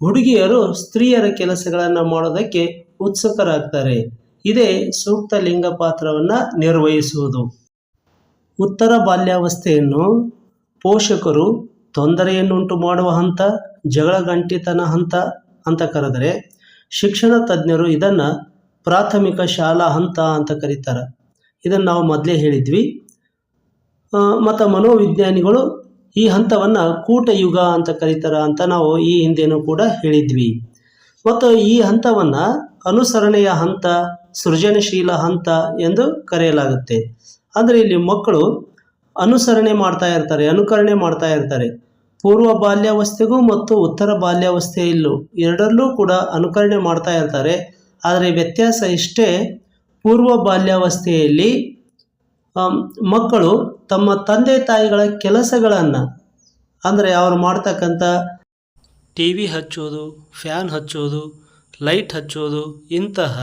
ಹುಡುಗಿಯರು ಸ್ತ್ರೀಯರ ಕೆಲಸಗಳನ್ನು ಮಾಡೋದಕ್ಕೆ ಉತ್ಸುಕರಾಗ್ತಾರೆ. ಇದೇ ಸೂಕ್ತ ಲಿಂಗ ಪಾತ್ರವನ್ನು ನಿರ್ವಹಿಸುವುದು. ಉತ್ತರ ಬಾಲ್ಯಾವಸ್ಥೆಯನ್ನು ಪೋಷಕರು ತೊಂದರೆಯನ್ನುಂಟು ಮಾಡುವ ಹಂತ, ಜಗಳಗಂಟಿತನ ಹಂತ ಅಂತ ಕರೆದರೆ ಶಿಕ್ಷಣ ತಜ್ಞರು ಇದನ್ನು ಪ್ರಾಥಮಿಕ ಶಾಲಾ ಹಂತ ಅಂತ ಕರೀತಾರೆ. ಇದನ್ನು ನಾವು ಮೊದಲೇ ಹೇಳಿದ್ವಿ. ಮತ್ತು ಮನೋವಿಜ್ಞಾನಿಗಳು ಈ ಹಂತವನ್ನು ಕೂಟಯುಗ ಅಂತ ಕರೀತಾರೆ ಅಂತ ನಾವು ಈ ಹಿಂದೆನೂ ಕೂಡ ಹೇಳಿದ್ವಿ. ಮತ್ತು ಈ ಹಂತವನ್ನು ಅನುಸರಣೆಯ ಹಂತ, ಸೃಜನಶೀಲ ಹಂತ ಎಂದು ಕರೆಯಲಾಗುತ್ತೆ. ಅಂದರೆ ಇಲ್ಲಿ ಮಕ್ಕಳು ಅನುಕರಣೆ ಮಾಡ್ತಾ ಇರ್ತಾರೆ. ಪೂರ್ವ ಬಾಲ್ಯಾವಸ್ಥೆಗೂ ಮತ್ತು ಉತ್ತರ ಬಾಲ್ಯಾವಸ್ಥೆಯಲ್ಲೂ ಎರಡರಲ್ಲೂ ಕೂಡ ಅನುಕರಣೆ ಮಾಡ್ತಾ ಇರ್ತಾರೆ. ಆದರೆ ವ್ಯತ್ಯಾಸ ಇಷ್ಟೇ, ಪೂರ್ವ ಬಾಲ್ಯಾವಸ್ಥೆಯಲ್ಲಿ ಮಕ್ಕಳು ತಮ್ಮ ತಂದೆ ತಾಯಿಗಳ ಕೆಲಸಗಳನ್ನು, ಅಂದರೆ ಅವರು ಮಾಡ್ತಕ್ಕಂಥ ಟಿ ವಿ ಹಚ್ಚೋದು, ಫ್ಯಾನ್ ಹಚ್ಚೋದು, ಲೈಟ್ ಹಚ್ಚೋದು ಇಂತಹ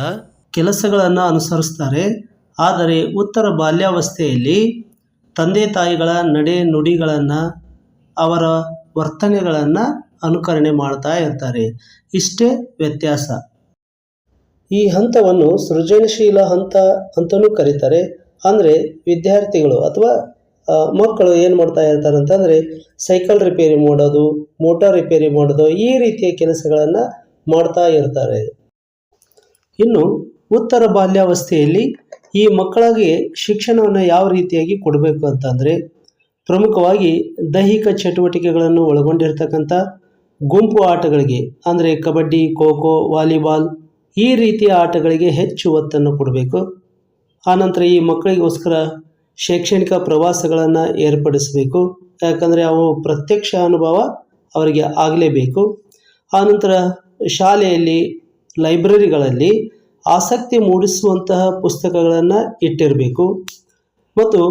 ಕೆಲಸಗಳನ್ನು ಅನುಸರಿಸ್ತಾರೆ. ಆದರೆ ಉತ್ತರ ಬಾಲ್ಯಾವಸ್ಥೆಯಲ್ಲಿ ತಂದೆ ತಾಯಿಗಳ ನಡೆ ನುಡಿಗಳನ್ನು, ಅವರ ವರ್ತನೆಗಳನ್ನು ಅನುಕರಣೆ ಮಾಡ್ತಾ ಇರ್ತಾರೆ. ಇಷ್ಟೇ ವ್ಯತ್ಯಾಸ. ಈ ಹಂತವನ್ನು ಸೃಜನಶೀಲ ಹಂತ ಅಂತಲೂ ಕರೀತಾರೆ. ಅಂದರೆ ವಿದ್ಯಾರ್ಥಿಗಳು ಅಥವಾ ಮಕ್ಕಳು ಏನು ಮಾಡ್ತಾ ಇರ್ತಾರೆ ಅಂತಂದರೆ ಸೈಕಲ್ ರಿಪೇರಿ ಮಾಡೋದು, ಮೋಟಾರ್ ರಿಪೇರಿ ಮಾಡೋದು, ಈ ರೀತಿಯ ಕೆಲಸಗಳನ್ನು ಮಾಡ್ತಾ ಇರ್ತಾರೆ. ಇನ್ನು ಉತ್ತರ ಬಾಲ್ಯಾವಸ್ಥೆಯಲ್ಲಿ ಈ ಮಕ್ಕಳಿಗೆ ಶಿಕ್ಷಣವನ್ನು ಯಾವ ರೀತಿಯಾಗಿ ಕೊಡಬೇಕು ಅಂತಂದರೆ, ಪ್ರಮುಖವಾಗಿ ದೈಹಿಕ ಚಟುವಟಿಕೆಗಳನ್ನು ಒಳಗೊಂಡಿರ್ತಕ್ಕಂಥ ಗುಂಪು ಆಟಗಳಿಗೆ, ಅಂದರೆ ಕಬಡ್ಡಿ, ಖೋ ಖೋ, ವಾಲಿಬಾಲ್ ಈ ರೀತಿಯ ಆಟಗಳಿಗೆ ಹೆಚ್ಚು ಒತ್ತನ್ನು ಕೊಡಬೇಕು. ಆನಂತರ ಈ ಮಕ್ಕಳಿಗೋಸ್ಕರ ಶೈಕ್ಷಣಿಕ ಪ್ರವಾಸಗಳನ್ನು ಏರ್ಪಡಿಸಬೇಕು. ಯಾಕಂದರೆ ಅವು ಪ್ರತ್ಯಕ್ಷ ಅನುಭವ ಅವರಿಗೆ ಆಗಲೇಬೇಕು. ಆನಂತರ ಶಾಲೆಯಲ್ಲಿ ಲೈಬ್ರರಿಗಳಲ್ಲಿ ಆಸಕ್ತಿ ಮೂಡಿಸುವಂತಹ ಪುಸ್ತಕಗಳನ್ನು ಇಟ್ಟಿರಬೇಕು. ಮತ್ತು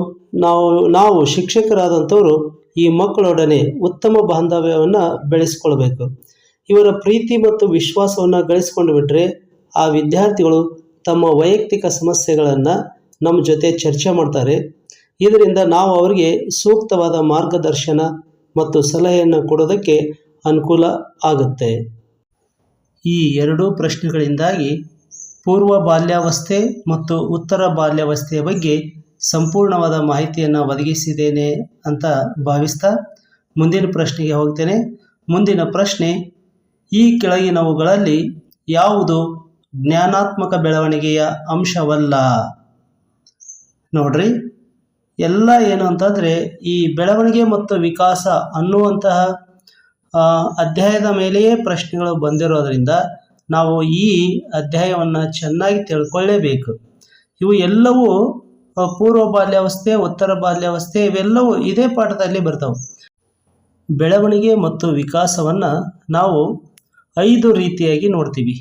ನಾವು ಶಿಕ್ಷಕರಾದಂಥವರು ಈ ಮಕ್ಕಳೊಡನೆ ಉತ್ತಮ ಬಾಂಧವ್ಯವನ್ನು ಬೆಳೆಸ್ಕೊಳ್ಬೇಕು. ಇವರ ಪ್ರೀತಿ ಮತ್ತು ವಿಶ್ವಾಸವನ್ನು ಗಳಿಸ್ಕೊಂಡು ಬಿಟ್ಟರೆ ಆ ವಿದ್ಯಾರ್ಥಿಗಳು ತಮ್ಮ ವೈಯಕ್ತಿಕ ಸಮಸ್ಯೆಗಳನ್ನು ನಮ್ಮ ಜೊತೆ ಚರ್ಚೆ ಮಾಡ್ತಾರೆ. ಇದರಿಂದ ನಾವು ಅವರಿಗೆ ಸೂಕ್ತವಾದ ಮಾರ್ಗದರ್ಶನ ಮತ್ತು ಸಲಹೆಯನ್ನು ಕೊಡೋದಕ್ಕೆ ಅನುಕೂಲ ಆಗುತ್ತೆ. ಈ ಎರಡೂ ಪ್ರಶ್ನೆಗಳಿಂದಾಗಿ ಪೂರ್ವ ಬಾಲ್ಯಾವಸ್ಥೆ ಮತ್ತು ಉತ್ತರ ಬಾಲ್ಯಾವಸ್ಥೆಯ ಬಗ್ಗೆ ಸಂಪೂರ್ಣವಾದ ಮಾಹಿತಿಯನ್ನು ಒದಗಿಸಿದ್ದೇನೆ ಅಂತ ಭಾವಿಸ್ತಾ ಮುಂದಿನ ಪ್ರಶ್ನೆಗೆ ಹೋಗ್ತೇನೆ. ಮುಂದಿನ ಪ್ರಶ್ನೆ, ಈ ಕೆಳಗಿನವುಗಳಲ್ಲಿ ಯಾವುದು ಜ್ಞಾನಾತ್ಮಕ ಬೆಳವಣಿಗೆಯ ಅಂಶವಲ್ಲ? ನೋಡ್ರಿ, ಎಲ್ಲ ಏನು ಅಂತಂದರೆ ಈ ಬೆಳವಣಿಗೆ ಮತ್ತು ವಿಕಾಸ ಅನ್ನುವಂತಹ ಅಧ್ಯಾಯದ ಮೇಲೆಯೇ ಪ್ರಶ್ನೆಗಳು ಬಂದಿರೋದ್ರಿಂದ ನಾವು ಈ ಅಧ್ಯಾಯವನ್ನು ಚೆನ್ನಾಗಿ ತಿಳ್ಕೊಳ್ಳೇಬೇಕು. ಇವು ಎಲ್ಲವೂ ಪೂರ್ವ ಬಾಲ್ಯಾವಸ್ಥೆ, ಉತ್ತರ ಬಾಲ್ಯಾವಸ್ಥೆ ಇವೆಲ್ಲವೂ ಇದೇ ಪಾಠದಲ್ಲಿ ಬರ್ತವೆ. ಬೆಳವಣಿಗೆ ಮತ್ತು ವಿಕಾಸವನ್ನು ನಾವು 5 ರೀತಿಯಾಗಿ ನೋಡ್ತೀವಿ.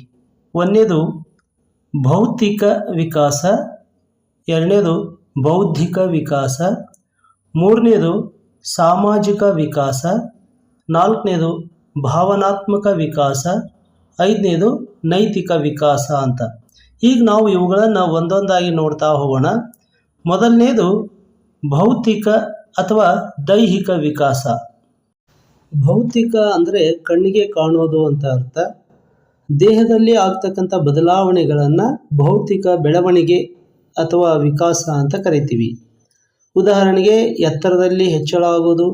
ಒಂದನೇದು ಭೌತಿಕ ವಿಕಾಸ, ಎರಡನೇದು ಬೌದ್ಧಿಕ ವಿಕಾಸ, ಮೂರನೇದು ಸಾಮಾಜಿಕ ವಿಕಾಸ, ನಾಲ್ಕನೇದು ಭಾವನಾತ್ಮಕ ವಿಕಾಸ, ಐದನೇದು ನೈತಿಕ ವಿಕಾಸ ಅಂತ. ಈಗ ನಾವು ಇವುಗಳನ್ನು ಒಂದೊಂದಾಗಿ ನೋಡ್ತಾ ಹೋಗೋಣ. ಮೊದಲನೇದು ಭೌತಿಕ ಅಥವಾ ದೈಹಿಕ ವಿಕಾಸ. ಭೌತಿಕ ಅಂದರೆ ಕಣ್ಣಿಗೆ ಕಾಣೋದು ಅಂತ ಅರ್ಥ. ದೇಹದಲ್ಲಿ ಆಗ್ತಕ್ಕಂಥ ಬದಲಾವಣೆಗಳನ್ನು ಭೌತಿಕ ಬೆಳವಣಿಗೆ ಅಥವಾ ವಿಕಾಸ ಅಂತ ಕರಿತೀವಿ. ಉದಾಹರಣೆಗೆ ಎತ್ತರದಲ್ಲಿ ಹೆಚ್ಚಳ ಆಗೋದು,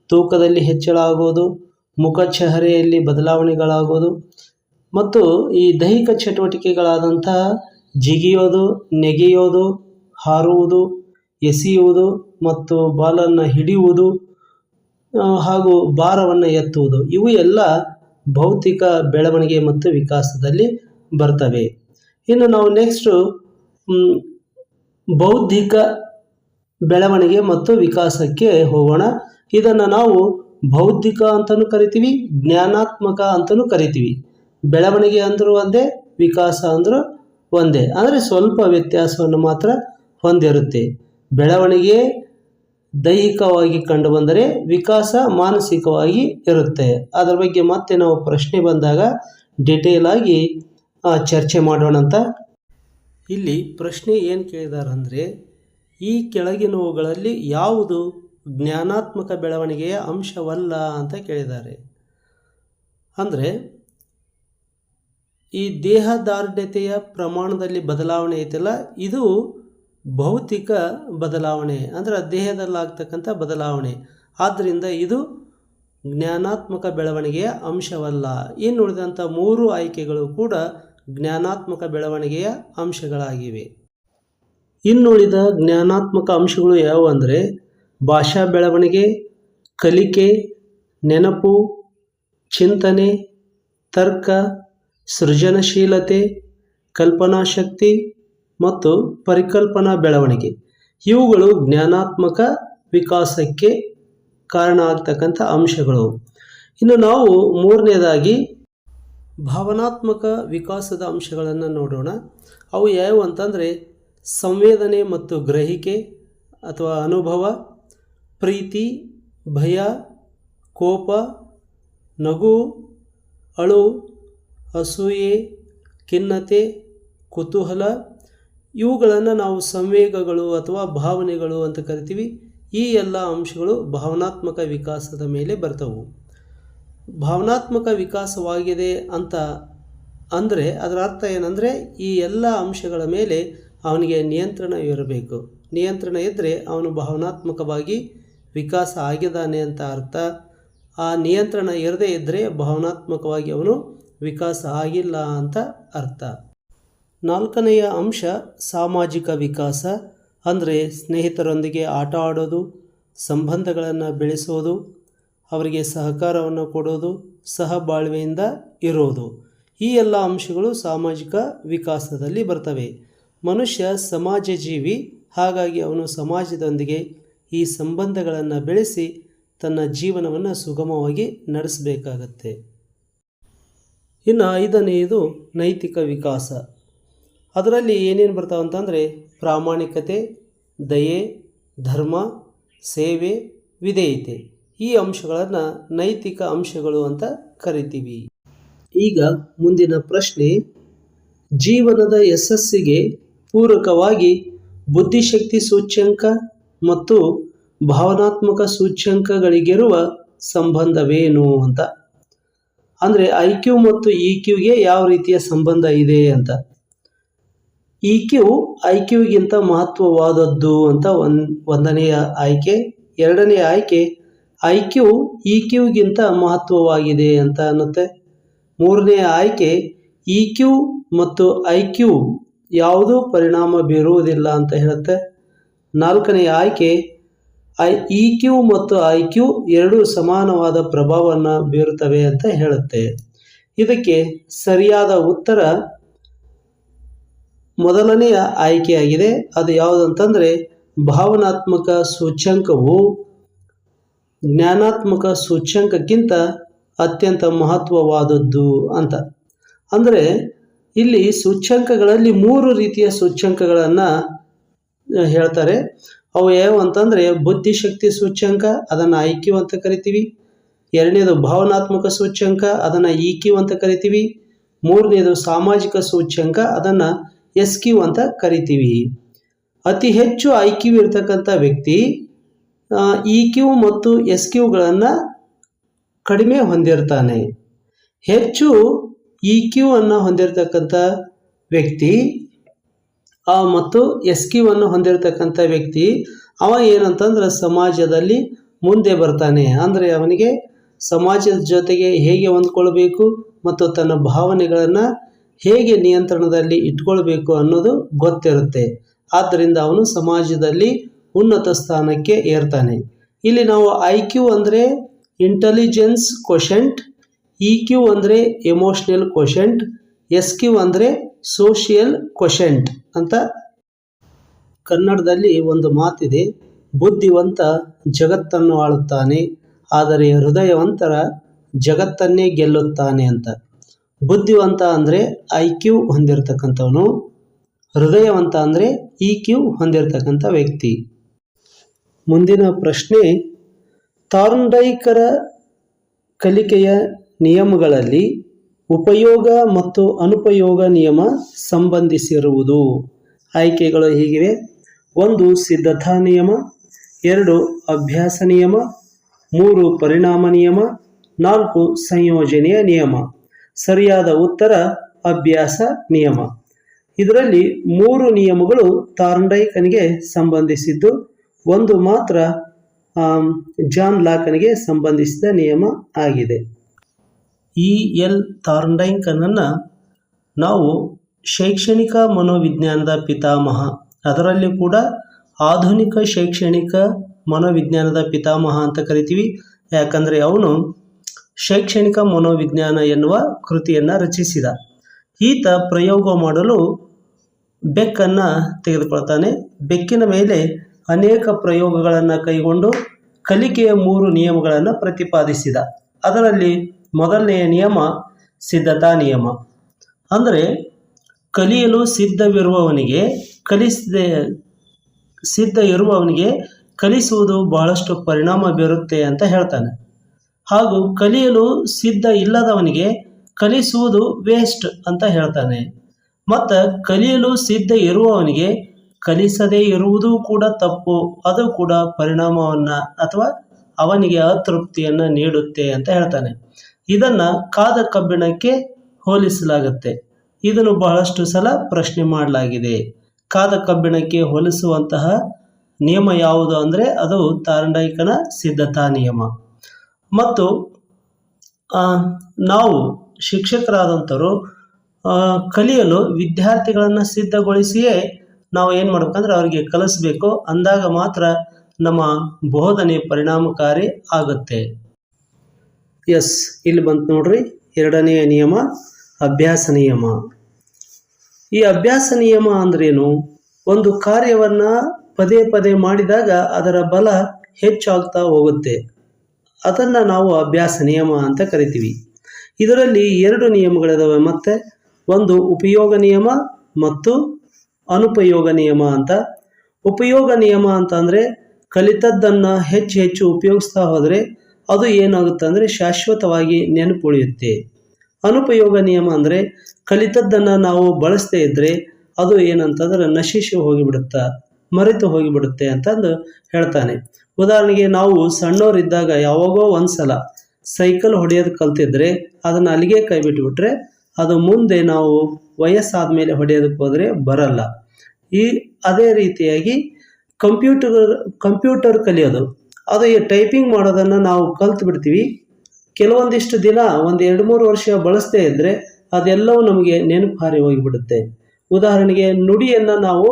ತೂಕದಲ್ಲಿ ಹೆಚ್ಚಳ ಆಗೋದು, ಮುಖ ಚಹರೆಯಲ್ಲಿ ಬದಲಾವಣೆಗಳಾಗೋದು, ಮತ್ತು ಈ ದೈಹಿಕ ಚಟುವಟಿಕೆಗಳಾದಂತಹ ಜಿಗಿಯೋದು, ನೆಗೆಯೋದು, ಹಾರುವುದು, ಎಸೆಯುವುದು ಮತ್ತು ಬಾಲನ್ನು ಹಿಡಿಯುವುದು ಹಾಗೂ ಭಾರವನ್ನು ಎತ್ತುವುದು, ಇವು ಎಲ್ಲ ಭೌತಿಕ ಬೆಳವಣಿಗೆ ಮತ್ತು ವಿಕಾಸದಲ್ಲಿ ಬರ್ತವೆ. ಇನ್ನು ನಾವು ನೆಕ್ಸ್ಟು ಬೌದ್ಧಿಕ ಬೆಳವಣಿಗೆ ಮತ್ತು ವಿಕಾಸಕ್ಕೆ ಹೋಗೋಣ. ಇದನ್ನು ನಾವು ಬೌದ್ಧಿಕ ಅಂತಲೂ ಕರಿತೀವಿ, ಜ್ಞಾನಾತ್ಮಕ ಅಂತಲೂ ಕರಿತೀವಿ. ಬೆಳವಣಿಗೆ ಅಂದರೂ ಒಂದೇ, ವಿಕಾಸ ಅಂದರೂ ಒಂದೇ, ಅಂದರೆ ಸ್ವಲ್ಪ ವ್ಯತ್ಯಾಸವನ್ನು ಮಾತ್ರ ಹೊಂದಿರುತ್ತೆ. ಬೆಳವಣಿಗೆ ದೈಹಿಕವಾಗಿ ಕಂಡುಬಂದರೆ ವಿಕಾಸ ಮಾನಸಿಕವಾಗಿ ಇರುತ್ತೆ. ಅದರ ಬಗ್ಗೆ ಮತ್ತೆ ನಾವು ಪ್ರಶ್ನೆ ಬಂದಾಗ ಡಿಟೇಲ್ ಆಗಿ ಚರ್ಚೆ ಮಾಡೋಣ ಅಂತ. ಇಲ್ಲಿ ಪ್ರಶ್ನೆ ಏನು ಕೇಳಿದಾರಂದರೆ, ಈ ಕೆಳಗಿನವುಗಳಲ್ಲಿ ಯಾವುದು ಜ್ಞಾನಾತ್ಮಕ ಬೆಳವಣಿಗೆಯ ಅಂಶವಲ್ಲ ಅಂತ ಕೇಳಿದ್ದಾರೆ. ಅಂದರೆ ಈ ದೇಹದಾರ್ಢ್ಯತೆಯ ಪ್ರಮಾಣದಲ್ಲಿ ಬದಲಾವಣೆ ಐತಲ್ಲ, ಇದು ಭೌತಿಕ ಬದಲಾವಣೆ, ಅಂದರೆ ದೇಹದಲ್ಲಾಗ್ತಕ್ಕಂಥ ಬದಲಾವಣೆ. ಆದ್ದರಿಂದ ಇದು ಜ್ಞಾನಾತ್ಮಕ ಬೆಳವಣಿಗೆಯ ಅಂಶವಲ್ಲ. ಇನ್ನು ಉಳಿದಂಥ 3 ಆಯ್ಕೆಗಳು ಕೂಡ ಜ್ಞಾನಾತ್ಮಕ ಬೆಳವಣಿಗೆಯ ಅಂಶಗಳಾಗಿವೆ. ಇನ್ನುಳಿದ ಜ್ಞಾನಾತ್ಮಕ ಅಂಶಗಳು ಯಾವುವು ಅಂದರೆ ಭಾಷಾ ಬೆಳವಣಿಗೆ, ಕಲಿಕೆ, ನೆನಪು, ಚಿಂತನೆ, ತರ್ಕ, ಸೃಜನಶೀಲತೆ, ಕಲ್ಪನಾಶಕ್ತಿ ಮತ್ತು ಪರಿಕಲ್ಪನಾ ಬೆಳವಣಿಗೆ. ಇವುಗಳು ಜ್ಞಾನಾತ್ಮಕ ವಿಕಾಸಕ್ಕೆ ಕಾರಣ ಆಗ್ತಕ್ಕಂಥ ಅಂಶಗಳು. ಇನ್ನು ನಾವು ಮೂರನೇದಾಗಿ ಭಾವನಾತ್ಮಕ ವಿಕಾಸದ ಅಂಶಗಳನ್ನು ನೋಡೋಣ. ಅವು ಯಾವುವು ಅಂತಂದರೆ ಸಂವೇದನೆ ಮತ್ತು ಗ್ರಹಿಕೆ ಅಥವಾ ಅನುಭವ, ಪ್ರೀತಿ, ಭಯ, ಕೋಪ, ನಗು, ಅಳು, ಅಸೂಯೆ, ಖಿನ್ನತೆ, ಕುತೂಹಲ, ಇವುಗಳನ್ನು ನಾವು ಸಂವೇಗಗಳು ಅಥವಾ ಭಾವನೆಗಳು ಅಂತ ಕರಿತೀವಿ. ಈ ಎಲ್ಲ ಅಂಶಗಳು ಭಾವನಾತ್ಮಕ ವಿಕಾಸದ ಮೇಲೆ ಬರ್ತವೆ. ಭಾವನಾತ್ಮಕ ವಿಕಾಸವಾಗಿದೆ ಅಂತ ಅಂದರೆ ಅದರ ಅರ್ಥ ಏನಂದರೆ ಈ ಎಲ್ಲ ಅಂಶಗಳ ಮೇಲೆ ಅವನಿಗೆ ನಿಯಂತ್ರಣ ಇರಬೇಕು. ನಿಯಂತ್ರಣ ಇದ್ದರೆ ಅವನು ಭಾವನಾತ್ಮಕವಾಗಿ ವಿಕಾಸ ಆಗಿದ್ದಾನೆ ಅಂತ ಅರ್ಥ. ಆ ನಿಯಂತ್ರಣ ಇರದೇ ಇದ್ದರೆ ಭಾವನಾತ್ಮಕವಾಗಿ ಅವನು ವಿಕಾಸ ಆಗಿಲ್ಲ ಅಂತ ಅರ್ಥ. ನಾಲ್ಕನೆಯ ಅಂಶ ಸಾಮಾಜಿಕ ವಿಕಾಸ, ಅಂದರೆ ಸ್ನೇಹಿತರೊಂದಿಗೆ ಆಟ ಆಡೋದು, ಸಂಬಂಧಗಳನ್ನು ಬೆಳೆಸೋದು, ಅವರಿಗೆ ಸಹಕಾರವನ್ನು ಕೊಡೋದು, ಸಹಬಾಳ್ವೆಯಿಂದ ಇರೋದು. ಈ ಎಲ್ಲ ಅಂಶಗಳು ಸಾಮಾಜಿಕ ವಿಕಾಸದಲ್ಲಿ ಬರ್ತವೆ. ಮನುಷ್ಯ ಸಮಾಜ ಜೀವಿ, ಹಾಗಾಗಿ ಅವನು ಸಮಾಜದೊಂದಿಗೆ ಈ ಸಂಬಂಧಗಳನ್ನು ಬೆಳೆಸಿ ತನ್ನ ಜೀವನವನ್ನು ಸುಗಮವಾಗಿ ನಡೆಸಬೇಕಾಗತ್ತೆ. ಇನ್ನು ಐದನೆಯದು ನೈತಿಕ ವಿಕಾಸ. ಅದರಲ್ಲಿ ಏನೇನು ಬರ್ತಾವೆ ಅಂತಂದರೆ ಪ್ರಾಮಾಣಿಕತೆ, ದಯೆ, ಧರ್ಮ, ಸೇವೆ, ವಿಧೇಯತೆ. ಈ ಅಂಶಗಳನ್ನು ನೈತಿಕ ಅಂಶಗಳು ಅಂತ ಕರಿತೀವಿ. ಈಗ ಮುಂದಿನ ಪ್ರಶ್ನೆ, ಜೀವನದ ಯಶಸ್ಸಿಗೆ ಪೂರಕವಾಗಿ ಬುದ್ಧಿಶಕ್ತಿ ಸೂಚ್ಯಂಕ ಮತ್ತು ಭಾವನಾತ್ಮಕ ಸೂಚ್ಯಂಕಗಳಿಗಿರುವ ಸಂಬಂಧವೇನು ಅಂತ. ಅಂದರೆ IQ ಮತ್ತು EQಗೆ ಯಾವ ರೀತಿಯ ಸಂಬಂಧ ಇದೆ ಅಂತ. EQ IQಗಿಂತ ಮಹತ್ವವಾದದ್ದು ಅಂತ ಒಂದನೆಯ ಆಯ್ಕೆ. ಎರಡನೆಯ ಆಯ್ಕೆ IQ EQಗಿಂತ ಮಹತ್ವವಾಗಿದೆ ಅಂತ ಅನ್ನುತ್ತೆ. ಮೂರನೆಯ ಆಯ್ಕೆ EQ ಮತ್ತು IQ ಯಾವುದೂ ಪರಿಣಾಮ ಬೀರುವುದಿಲ್ಲ ಅಂತ ಹೇಳುತ್ತೆ. ನಾಲ್ಕನೆಯ ಆಯ್ಕೆ EQ ಮತ್ತು IQ ಎರಡೂ ಸಮಾನವಾದ ಪ್ರಭಾವವನ್ನು ಬೀರುತ್ತವೆ ಅಂತ ಹೇಳುತ್ತೆ. ಇದಕ್ಕೆ ಸರಿಯಾದ ಉತ್ತರ ಮೊದಲನೆಯ ಆಯ್ಕೆಯಾಗಿದೆ. ಅದು ಯಾವುದಂತಂದರೆ ಭಾವನಾತ್ಮಕ ಸೂಚ್ಯಂಕವು ಜ್ಞಾನಾತ್ಮಕ ಸೂಚ್ಯಂಕಕ್ಕಿಂತ ಅತ್ಯಂತ ಮಹತ್ವವಾದದ್ದು ಅಂತ. ಅಂದರೆ ಇಲ್ಲಿ ಸೂಚ್ಯಂಕಗಳಲ್ಲಿ 3 ರೀತಿಯ ಸೂಚ್ಯಂಕಗಳನ್ನು ಹೇಳ್ತಾರೆ. ಅವು ಯಾವ ಅಂತಂದರೆ ಬುದ್ಧಿಶಕ್ತಿ ಸೂಚ್ಯಂಕ, ಅದನ್ನು IQ ಅಂತ ಕರಿತೀವಿ. ಎರಡನೇದು ಭಾವನಾತ್ಮಕ ಸೂಚ್ಯಂಕ, ಅದನ್ನು EQ ಅಂತ ಕರಿತೀವಿ. ಮೂರನೇದು ಸಾಮಾಜಿಕ ಸೂಚ್ಯಂಕ, ಅದನ್ನು SQ ಅಂತ ಕರಿತೀವಿ. ಅತಿ ಹೆಚ್ಚು IQ ಇರತಕ್ಕಂಥ ವ್ಯಕ್ತಿ EQ ಮತ್ತು SQಗಳನ್ನು ಕಡಿಮೆ ಹೊಂದಿರ್ತಾನೆ. ಹೆಚ್ಚು EQ ಅನ್ನು ಹೊಂದಿರತಕ್ಕಂಥ ವ್ಯಕ್ತಿ ಮತ್ತು SQ ಅನ್ನು ಹೊಂದಿರತಕ್ಕಂಥ ವ್ಯಕ್ತಿ ಅವ ಏನಂತಂದ್ರೆ ಸಮಾಜದಲ್ಲಿ ಮುಂದೆ ಬರ್ತಾನೆ. ಅಂದರೆ ಅವನಿಗೆ ಸಮಾಜದ ಜೊತೆಗೆ ಹೇಗೆ ಹೊಂದ್ಕೊಳ್ಬೇಕು ಮತ್ತು ತನ್ನ ಭಾವನೆಗಳನ್ನು ಹೇಗೆ ನಿಯಂತ್ರಣದಲ್ಲಿ ಇಟ್ಕೊಳ್ಬೇಕು ಅನ್ನೋದು ಗೊತ್ತಿರುತ್ತೆ. ಆದ್ದರಿಂದ ಅವನು ಸಮಾಜದಲ್ಲಿ ಉನ್ನತ ಸ್ಥಾನಕ್ಕೆ ಏರ್ತಾನೆ. ಇಲ್ಲಿ ನಾವು IQ ಅಂದರೆ ಇಂಟೆಲಿಜೆನ್ಸ್ ಕ್ವೋಷೆಂಟ್, EQ ಅಂದರೆ ಎಮೋಷನಲ್ ಕ್ವೋಷೆಂಟ್, SQ ಅಂದರೆ ಸೋಷಿಯಲ್ ಕ್ವೋಷೆಂಟ್ ಅಂತ. ಕನ್ನಡದಲ್ಲಿ ಒಂದು ಮಾತಿದೆ, ಬುದ್ಧಿವಂತ ಜಗತ್ತನ್ನು ಆಳುತ್ತಾನೆ, ಆದರೆ ಹೃದಯವಂತರ ಜಗತ್ತನ್ನೇ ಗೆಲ್ಲುತ್ತಾನೆ ಅಂತ. ಬುದ್ಧಿವಂತ ಅಂದರೆ IQ ಹೊಂದಿರತಕ್ಕಂಥವನು, ಹೃದಯವಂತ ಅಂದರೆ EQ ಹೊಂದಿರತಕ್ಕಂಥ ವ್ಯಕ್ತಿ. ಮುಂದಿನ ಪ್ರಶ್ನೆ, ಥಾರ್ನ್ಡೈಕರ ಕಲಿಕೆಯ ನಿಯಮಗಳಲ್ಲಿ ಉಪಯೋಗ ಮತ್ತು ಅನುಪಯೋಗ ನಿಯಮ ಸಂಬಂಧಿಸಿರುವುದು. ಆಯ್ಕೆಗಳು ಹೀಗಿವೆ: 1 ಸಿದ್ಧತಾ ನಿಯಮ, 2 ಅಭ್ಯಾಸ ನಿಯಮ, 3 ಪರಿಣಾಮ ನಿಯಮ, 4 ಸಂಯೋಜನೆಯ ನಿಯಮ. ಸರಿಯಾದ ಉತ್ತರ ಅಭ್ಯಾಸ ನಿಯಮ. ಇದರಲ್ಲಿ 3 ನಿಯಮಗಳು ಥಾರ್ನ್ಡೈಕನಿಗೆ ಸಂಬಂಧಿಸಿದ್ದು, 1 ಮಾತ್ರ ಜಾನ್ ಲಾಕನಿಗೆ ಸಂಬಂಧಿಸಿದ ನಿಯಮ ಆಗಿದೆ. E.L. ಥಾರ್ನ್ಡೈಕನನ್ನು ನಾವು ಶೈಕ್ಷಣಿಕ ಮನೋವಿಜ್ಞಾನದ ಪಿತಾಮಹ, ಅದರಲ್ಲಿ ಕೂಡ ಆಧುನಿಕ ಶೈಕ್ಷಣಿಕ ಮನೋವಿಜ್ಞಾನದ ಪಿತಾಮಹ ಅಂತ ಕರಿತೀವಿ. ಯಾಕಂದರೆ ಅವನು ಶೈಕ್ಷಣಿಕ ಮನೋವಿಜ್ಞಾನ ಎನ್ನುವ ಕೃತಿಯನ್ನು ರಚಿಸಿದ. ಈತ ಪ್ರಯೋಗ ಮಾಡಲು ಬೆಕ್ಕನ್ನು ತೆಗೆದುಕೊಳ್ತಾನೆ. ಬೆಕ್ಕಿನ ಮೇಲೆ ಅನೇಕ ಪ್ರಯೋಗಗಳನ್ನು ಕೈಗೊಂಡು ಕಲಿಕೆಯ 3 ನಿಯಮಗಳನ್ನು ಪ್ರತಿಪಾದಿಸಿದ. ಅದರಲ್ಲಿ ಮೊದಲನೆಯ ನಿಯಮ ಸಿದ್ಧತಾ ನಿಯಮ. ಅಂದರೆ ಕಲಿಯಲು ಸಿದ್ಧವಿರುವವನಿಗೆ ಸಿದ್ಧ ಇರುವವನಿಗೆ ಕಲಿಸುವುದು ಬಹಳಷ್ಟು ಪರಿಣಾಮ ಬೀರುತ್ತೆ ಅಂತ ಹೇಳ್ತಾನೆ. ಹಾಗೂ ಕಲಿಯಲು ಸಿದ್ಧ ಇಲ್ಲದವನಿಗೆ ಕಲಿಸುವುದು ವೇಸ್ಟ್ ಅಂತ ಹೇಳ್ತಾನೆ. ಮತ್ತು ಕಲಿಯಲು ಸಿದ್ಧ ಇರುವವನಿಗೆ ಕಲಿಸದೇ ಇರುವುದು ಕೂಡ ತಪ್ಪು, ಅದು ಕೂಡ ಪರಿಣಾಮವನ್ನು ಅಥವಾ ಅವನಿಗೆ ಅತೃಪ್ತಿಯನ್ನು ನೀಡುತ್ತೆ ಅಂತ ಹೇಳ್ತಾನೆ. ಇದನ್ನು ಕಾದ ಕಬ್ಬಿಣಕ್ಕೆ ಹೋಲಿಸಲಾಗುತ್ತೆ. ಇದನ್ನು ಬಹಳಷ್ಟು ಸಲ ಪ್ರಶ್ನೆ ಮಾಡಲಾಗಿದೆ. ಕಾದ ಕಬ್ಬಿಣಕ್ಕೆ ಹೋಲಿಸುವಂತಹ ನಿಯಮ ಯಾವುದು ಅಂದರೆ ಅದು ತಾರಂಡೈಕನ ಸಿದ್ಧತಾ ನಿಯಮ. ಮತ್ತು ನಾವು ಶಿಕ್ಷಕರಾದಂಥವರು ಕಲಿಯಲು ವಿದ್ಯಾರ್ಥಿಗಳನ್ನು ಸಿದ್ಧಗೊಳಿಸಿಯೇ ನಾವು ಏನು ಮಾಡ್ಬೇಕಂದ್ರೆ ಅವರಿಗೆ ಕಲಿಸ್ಬೇಕು. ಅಂದಾಗ ಮಾತ್ರ ನಮ್ಮ ಬೋಧನೆ ಪರಿಣಾಮಕಾರಿ ಆಗುತ್ತೆ. ಎಸ್, ಇಲ್ಲಿ ಬಂತು ನೋಡ್ರಿ ಎರಡನೆಯ ನಿಯಮ, ಅಭ್ಯಾಸ ನಿಯಮ. ಈ ಅಭ್ಯಾಸ ನಿಯಮ ಅಂದ್ರೇನು? ಒಂದು ಕಾರ್ಯವನ್ನು ಪದೇ ಪದೇ ಮಾಡಿದಾಗ ಅದರ ಬಲ ಹೆಚ್ಚಾಗ್ತಾ ಹೋಗುತ್ತೆ. ಅದನ್ನು ನಾವು ಅಭ್ಯಾಸ ನಿಯಮ ಅಂತ ಕರಿತೀವಿ. ಇದರಲ್ಲಿ ಎರಡು ನಿಯಮಗಳಿದಾವೆ. ಮತ್ತೆ ಒಂದು ಉಪಯೋಗ ನಿಯಮ ಮತ್ತು ಅನುಪಯೋಗ ನಿಯಮ ಅಂತ. ಉಪಯೋಗ ನಿಯಮ ಅಂತಂದರೆ ಕಲಿತದ್ದನ್ನು ಹೆಚ್ಚು ಹೆಚ್ಚು ಉಪಯೋಗಿಸ್ತಾ ಹೋದರೆ ಅದು ಏನಾಗುತ್ತೆ ಅಂದರೆ ಶಾಶ್ವತವಾಗಿ ನೆನಪುಳಿಯುತ್ತೆ. ಅನುಪಯೋಗ ನಿಯಮ ಅಂದರೆ ಕಲಿತದ್ದನ್ನು ನಾವು ಬಳಸದೇ ಇದ್ದರೆ ಅದು ಏನಂತಂದ್ರೆ ನಶಿಸಿ ಹೋಗಿಬಿಡುತ್ತೆ, ಮರೆತು ಹೋಗಿಬಿಡುತ್ತೆ ಅಂತಂದು ಹೇಳ್ತಾನೆ. ಉದಾಹರಣೆಗೆ ನಾವು ಸಣ್ಣವರಿದ್ದಾಗ ಯಾವಾಗೋ ಒಂದ್ಸಲ ಸೈಕಲ್ ಹೊಡೆಯೋದು ಕಲ್ತಿದ್ರೆ ಅದನ್ನು ಅಲ್ಲಿಗೆ ಕೈ ಬಿಟ್ಟುಬಿಟ್ರೆ ಅದು ಮುಂದೆ ನಾವು ವಯಸ್ಸಾದ ಮೇಲೆ ಹೊಡೆಯೋದಕ್ಕೆ ಹೋದರೆ ಬರಲ್ಲ. ಅದೇ ರೀತಿಯಾಗಿ ಕಂಪ್ಯೂಟರ್ ಕಲಿಯೋದು, ಅದು ಟೈಪಿಂಗ್ ಮಾಡೋದನ್ನು ನಾವು ಕಲ್ತು ಬಿಡ್ತೀವಿ. ಕೆಲವೊಂದಿಷ್ಟು ದಿನ 1-2-3 ವರ್ಷ ಬಳಸದೇ ಇದ್ದರೆ ಅದೆಲ್ಲವೂ ನಮಗೆ ನೆನಪು ಹಾರಿ ಹೋಗಿಬಿಡುತ್ತೆ. ಉದಾಹರಣೆಗೆ ನುಡಿಯನ್ನು ನಾವು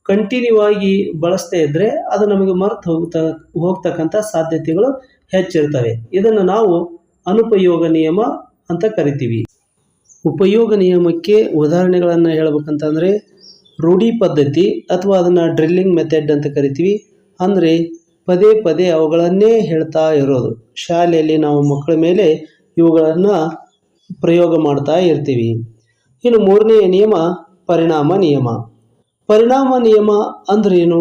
ಕಂಟಿನ್ಯೂ ಆಗಿ ಬಳಸದೇ ಇದ್ದರೆ ಅದು ನಮಗೆ ಮರೆತು ಹೋಗ್ತಕ್ಕಂಥ ಸಾಧ್ಯತೆಗಳು ಹೆಚ್ಚಿರ್ತವೆ. ಇದನ್ನು ನಾವು ಅನುಪಯೋಗ ನಿಯಮ ಅಂತ ಕರಿತೀವಿ. ಉಪಯೋಗ ನಿಯಮಕ್ಕೆ ಉದಾಹರಣೆಗಳನ್ನು ಹೇಳ್ಬೇಕಂತಂದರೆ ರೂಢಿ ಪದ್ಧತಿ ಅಥವಾ ಅದನ್ನು ಡ್ರಿಲ್ಲಿಂಗ್ ಮೆಥಡ್ ಅಂತ ಕರಿತೀವಿ. ಅಂದರೆ ಪದೇ ಪದೇ ಅವುಗಳನ್ನೇ ಹೇಳ್ತಾ ಇರೋದು. ಶಾಲೆಯಲ್ಲಿ ನಾವು ಮಕ್ಕಳ ಮೇಲೆ ಇವುಗಳನ್ನು ಪ್ರಯೋಗ ಮಾಡ್ತಾ ಇರ್ತೀವಿ. ಇನ್ನು ಮೂರನೆಯ ನಿಯಮ ಪರಿಣಾಮ ನಿಯಮ. ಪರಿಣಾಮ ನಿಯಮ ಅಂದ್ರೇನು?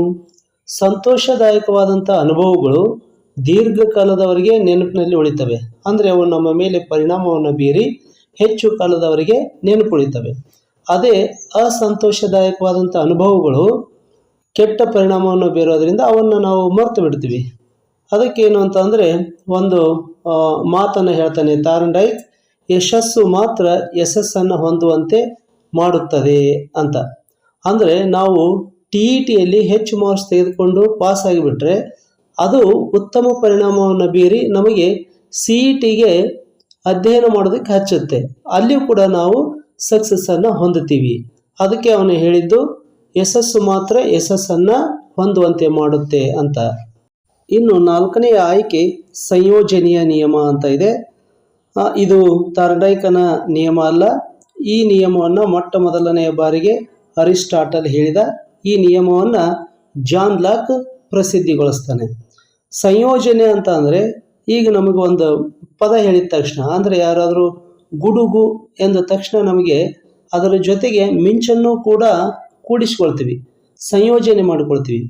ಸಂತೋಷದಾಯಕವಾದಂಥ ಅನುಭವಗಳು ದೀರ್ಘಕಾಲದವರೆಗೆ ನೆನಪಿನಲ್ಲಿ ಉಳಿತವೆ. ಅಂದರೆ ಅವು ನಮ್ಮ ಮೇಲೆ ಪರಿಣಾಮವನ್ನು ಬೀರಿ ಹೆಚ್ಚು ಕಾಲದವರೆಗೆ ನೆನಪುಳಿತವೆ. ಅದೇ ಅಸಂತೋಷದಾಯಕವಾದಂಥ ಅನುಭವಗಳು ಕೆಟ್ಟ ಪರಿಣಾಮವನ್ನು ಬೀರೋದ್ರಿಂದ ಅವನ್ನು ನಾವು ಮರೆತು ಬಿಡ್ತೀವಿ. ಅದಕ್ಕೇನು ಅಂತಂದರೆ ಒಂದು ಮಾತನ್ನು ಹೇಳ್ತಾನೆ ತಾರಂಡೈಕ್, ಯಶಸ್ಸು ಮಾತ್ರ ಯಶಸ್ಸನ್ನು ಹೊಂದುವಂತೆ ಮಾಡುತ್ತದೆ ಅಂತ. ಅಂದರೆ ನಾವು TETಯಲ್ಲಿ ಹೆಚ್ಚು ಮಾರ್ಕ್ಸ್ ತೆಗೆದುಕೊಂಡು ಪಾಸ್ ಆಗಿಬಿಟ್ರೆ ಅದು ಉತ್ತಮ ಪರಿಣಾಮವನ್ನು ಬೀರಿ ನಮಗೆ CETಗೆ ಅಧ್ಯಯನ ಮಾಡೋದಕ್ಕೆ ಹಚ್ಚುತ್ತೆ. ಅಲ್ಲಿಯೂ ಕೂಡ ನಾವು ಸಕ್ಸಸ್ಸನ್ನು ಹೊಂದುತ್ತೀವಿ. ಅದಕ್ಕೆ ಅವನು ಹೇಳಿದ್ದು ಯಶಸ್ಸು ಮಾತ್ರ ಯಶಸ್ಸನ್ನು ಹೊಂದುವಂತೆ ಮಾಡುತ್ತೆ ಅಂತ. ಇನ್ನು ನಾಲ್ಕನೆಯ ಆಯ್ಕೆ ಸಂಯೋಜನೆಯ ನಿಯಮ ಅಂತ ಇದೆ. ಇದು ತಾರ್ಡೈಕನ ನಿಯಮ ಅಲ್ಲ. ಈ ನಿಯಮವನ್ನು ಮೊಟ್ಟ ಮೊದಲನೆಯ ಬಾರಿಗೆ ಅರಿಸ್ಟಾಟಲ್ ಹೇಳಿದ. ಈ ನಿಯಮವನ್ನು ಜಾನ್ ಲಾಕ್ ಪ್ರಸಿದ್ಧಿಗೊಳಿಸ್ತಾನೆ. ಸಂಯೋಜನೆ ಅಂತ ಅಂದರೆ ಈಗ ನಮಗೆ ಒಂದು ಪದ ಹೇಳಿದ ತಕ್ಷಣ, ಅಂದರೆ ಯಾರಾದರೂ ಗುಡುಗು ಎಂದ ತಕ್ಷಣ ನಮಗೆ ಅದರ ಜೊತೆಗೆ ಮಿಂಚನ್ನು ಕೂಡ ಕೂಡಿಸ್ಕೊಳ್ತೀವಿ, ಸಂಯೋಜನೆ ಮಾಡಿಕೊಳ್ತೀವಿ.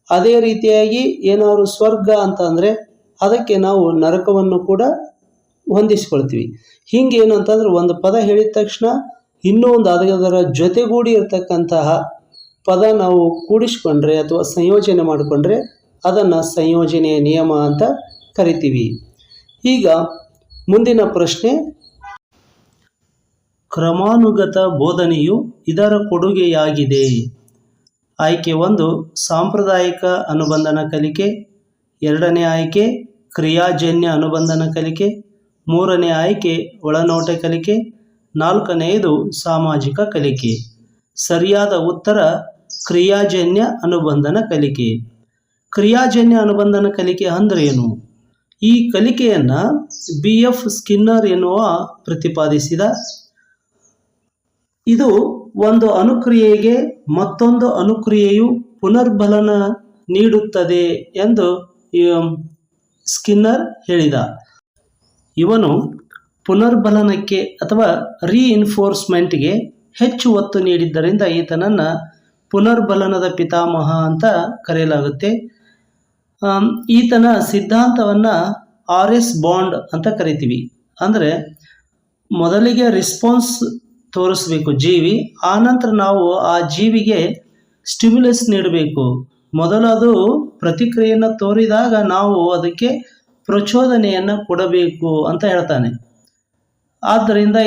ಅದೇ ರೀತಿಯಾಗಿ ಏನಾದರೂ ಸ್ವರ್ಗ ಅಂತ ಅಂದರೆ ಅದಕ್ಕೆ ನಾವು ನರಕವನ್ನು ಕೂಡ ಹೊಂದಿಸ್ಕೊಳ್ತೀವಿ. ಹಿಂಗೆ ಏನು ಅಂತಂದ್ರೆ ಒಂದು ಪದ ಹೇಳಿದ ತಕ್ಷಣ ಇನ್ನೂ ಒಂದು ಅದರ ಜೊತೆಗೂಡಿ ಇರತಕ್ಕಂತಹ ಪದ ನಾವು ಕೂಡಿಸ್ಕೊಂಡ್ರೆ ಅಥವಾ ಸಂಯೋಜನೆ ಮಾಡಿಕೊಂಡ್ರೆ ಅದನ್ನು ಸಂಯೋಜನೆಯ ನಿಯಮ ಅಂತ ಕರಿತೀವಿ. ಈಗ ಮುಂದಿನ ಪ್ರಶ್ನೆ, ಕ್ರಮಾನುಗತ ಬೋಧನೆಯು ಇದರ ಕೊಡುಗೆಯಾಗಿದೆ. ಆಯ್ಕೆ 1 ಸಾಂಪ್ರದಾಯಿಕ ಅನುಬಂಧನ ಕಲಿಕೆ, 2ನೇ ಆಯ್ಕೆ ಕ್ರಿಯಾಜನ್ಯ ಅನುಬಂಧನ ಕಲಿಕೆ, 3ನೇ ಆಯ್ಕೆ ಒಳನೋಟ ಕಲಿಕೆ, 4ನೇದು ಸಾಮಾಜಿಕ ಕಲಿಕೆ. ಸರಿಯಾದ ಉತ್ತರ ಕ್ರಿಯಾಜನ್ಯ ಅನುಬಂಧನ ಕಲಿಕೆ. ಕ್ರಿಯಾಜನ್ಯ ಅನುಬಂಧನ ಕಲಿಕೆ ಅಂದ್ರೆ ಏನು? ಈ ಕಲಿಕೆಯನ್ನು BF ಸ್ಕಿನ್ನರ್ ಎನ್ನುವ ಪ್ರತಿಪಾದಿಸಿದ. ಇದು ಒಂದು ಅನುಕ್ರಿಯೆಗೆ ಮತ್ತೊಂದು ಅನುಕ್ರಿಯೆಯು ಪುನರ್ಬಲನ ನೀಡುತ್ತದೆ ಎಂದು ಸ್ಕಿನ್ನರ್ ಹೇಳಿದ. ಇವನು ಪುನರ್ಬಲನಕ್ಕೆ ಅಥವಾ ರೀಇನ್ಫೋರ್ಸ್ಮೆಂಟ್ಗೆ ಹೆಚ್ಚು ಒತ್ತು ನೀಡಿದ್ದರಿಂದ ಈತನನ್ನು ಪುನರ್ಬಲನದ ಪಿತಾಮಹ ಅಂತ ಕರೆಯಲಾಗುತ್ತೆ. ಈತನ ಸಿದ್ಧಾಂತವನ್ನು RS ಬಾಂಡ್ ಅಂತ ಕರಿತೀವಿ. ಅಂದರೆ ಮೊದಲಿಗೆ ರೆಸ್ಪಾನ್ಸ್ ತೋರಿಸ್ಬೇಕು ಜೀವಿ, ಆನಂತರ ನಾವು ಆ ಜೀವಿಗೆ ಸ್ಟಿಮ್ಯುಲಸ್ ನೀಡಬೇಕು. ಮೊದಲು ಅದು ಪ್ರತಿಕ್ರಿಯೆಯನ್ನು ತೋರಿದಾಗ ನಾವು ಅದಕ್ಕೆ ಪ್ರಚೋದನೆಯನ್ನು ಕೊಡಬೇಕು ಅಂತ ಹೇಳ್ತಾನೆ. ಆದ್ದರಿಂದ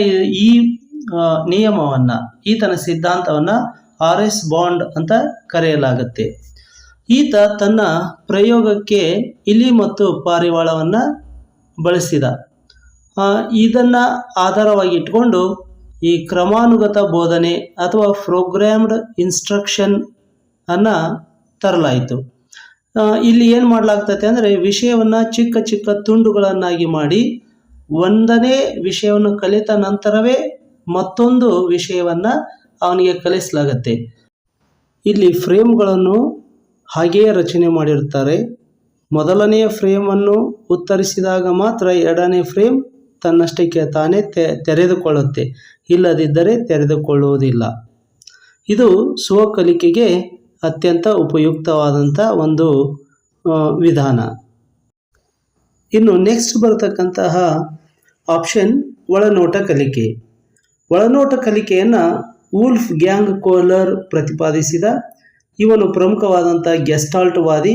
ಈ ನಿಯಮವನ್ನು, ಈತನ ಸಿದ್ಧಾಂತವನ್ನು RS ಬಾಂಡ್ ಅಂತ ಕರೆಯಲಾಗುತ್ತೆ. ಈತ ತನ್ನ ಪ್ರಯೋಗಕ್ಕೆ ಇಲಿ ಮತ್ತು ಪಾರಿವಾಳವನ್ನು ಬಳಸಿದ. ಇದನ್ನು ಆಧಾರವಾಗಿ ಇಟ್ಕೊಂಡು ಈ ಕ್ರಮಾನುಗತ ಬೋಧನೆ ಅಥವಾ ಪ್ರೋಗ್ರಾಮ್ಡ್ ಇನ್ಸ್ಟ್ರಕ್ಷನ್ ಅನ್ನು ತರಲಾಯಿತು. ಇಲ್ಲಿ ಏನು ಮಾಡಲಾಗ್ತದೆ ಅಂದರೆ, ವಿಷಯವನ್ನು ಚಿಕ್ಕ ಚಿಕ್ಕ ತುಂಡುಗಳನ್ನಾಗಿ ಮಾಡಿ ಒಂದನೇ ವಿಷಯವನ್ನು ಕಲಿತ ನಂತರವೇ ಮತ್ತೊಂದು ವಿಷಯವನ್ನು ಅವನಿಗೆ ಕಲಿಸಲಾಗತ್ತೆ. ಇಲ್ಲಿ ಫ್ರೇಮ್ಗಳನ್ನು ಹಾಗೆಯೇ ರಚನೆ ಮಾಡಿರ್ತಾರೆ. ಮೊದಲನೆಯ ಫ್ರೇಮನ್ನು ಉತ್ತರಿಸಿದಾಗ ಮಾತ್ರ ಎರಡನೇ ಫ್ರೇಮ್ ತನ್ನಷ್ಟಕ್ಕೆ ತಾನೇ ತೆರೆದುಕೊಳ್ಳುತ್ತೆ, ಇಲ್ಲದಿದ್ದರೆ ತೆರೆದುಕೊಳ್ಳುವುದಿಲ್ಲ. ಇದು ಸ್ವಕಲಿಕೆಗೆ ಅತ್ಯಂತ ಉಪಯುಕ್ತವಾದಂಥ ಒಂದು ವಿಧಾನ. ಇನ್ನು ನೆಕ್ಸ್ಟ್ ಬರತಕ್ಕಂತಹ ಆಪ್ಷನ್ ಒಳನೋಟ ಕಲಿಕೆ. ಒಳನೋಟ ಕಲಿಕೆಯನ್ನು ವೂಲ್ಫ್ ಗ್ಯಾಂಗ್ ಕೋಹ್ಲರ್ ಪ್ರತಿಪಾದಿಸಿದ. ಇವನು ಪ್ರಮುಖವಾದಂಥ ಗೆಸ್ಟಾಲ್ಟ್ ವಾದಿ.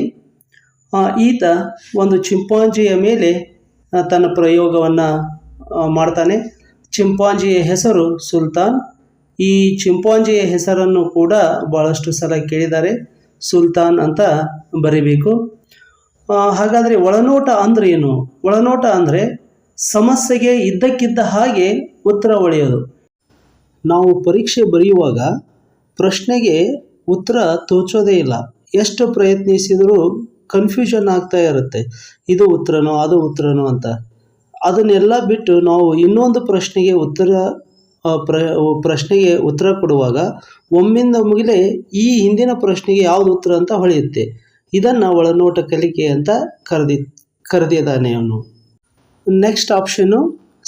ಈತ ಒಂದು ಚಿಂಪಾಂಜಿಯ ಮೇಲೆ ತನ್ನ ಪ್ರಯೋಗವನ್ನು ಮಾಡ್ತಾನೆ. ಚಿಂಪಾಂಜಿಯ ಹೆಸರು ಸುಲ್ತಾನ್. ಈ ಚಿಂಪಾಂಜಿಯ ಹೆಸರನ್ನು ಕೂಡ ಭಾಳಷ್ಟು ಸಲ ಕೇಳಿದ್ದಾರೆ, ಸುಲ್ತಾನ್ ಅಂತ ಬರೀಬೇಕು. ಹಾಗಾದರೆ ಒಳನೋಟ ಅಂದರೆ ಏನು? ಒಳನೋಟ ಅಂದರೆ ಸಮಸ್ಯೆಗೆ ಇದ್ದಕ್ಕಿದ್ದ ಹಾಗೆ ಉತ್ತರ ಒಳೆಯೋದು. ನಾವು ಪರೀಕ್ಷೆ ಬರೆಯುವಾಗ ಪ್ರಶ್ನೆಗೆ ಉತ್ತರ ತೋಚೋದೇ ಇಲ್ಲ. ಎಷ್ಟು ಪ್ರಯತ್ನಿಸಿದರೂ ಕನ್ಫ್ಯೂಷನ್ ಆಗ್ತಾ ಇರುತ್ತೆ, ಇದು ಉತ್ತರನೋ ಅದು ಉತ್ತರನೋ ಅಂತ. ಅದನ್ನೆಲ್ಲ ಬಿಟ್ಟು ನಾವು ಇನ್ನೊಂದು ಪ್ರಶ್ನೆಗೆ ಉತ್ತರ ಕೊಡುವಾಗ ಒಮ್ಮಿಂದ ಮುಗಿಲೇ ಈ ಹಿಂದಿನ ಪ್ರಶ್ನೆಗೆ ಯಾವುದು ಉತ್ತರ ಅಂತ ಹೊಳೆಯುತ್ತೆ. ಇದನ್ನು ಒಳನೋಟ ಕಲಿಕೆ ಅಂತ ಕರೆದಿದ್ದಾನೆ ಅವನು. ನೆಕ್ಸ್ಟ್ ಆಪ್ಷನ್ನು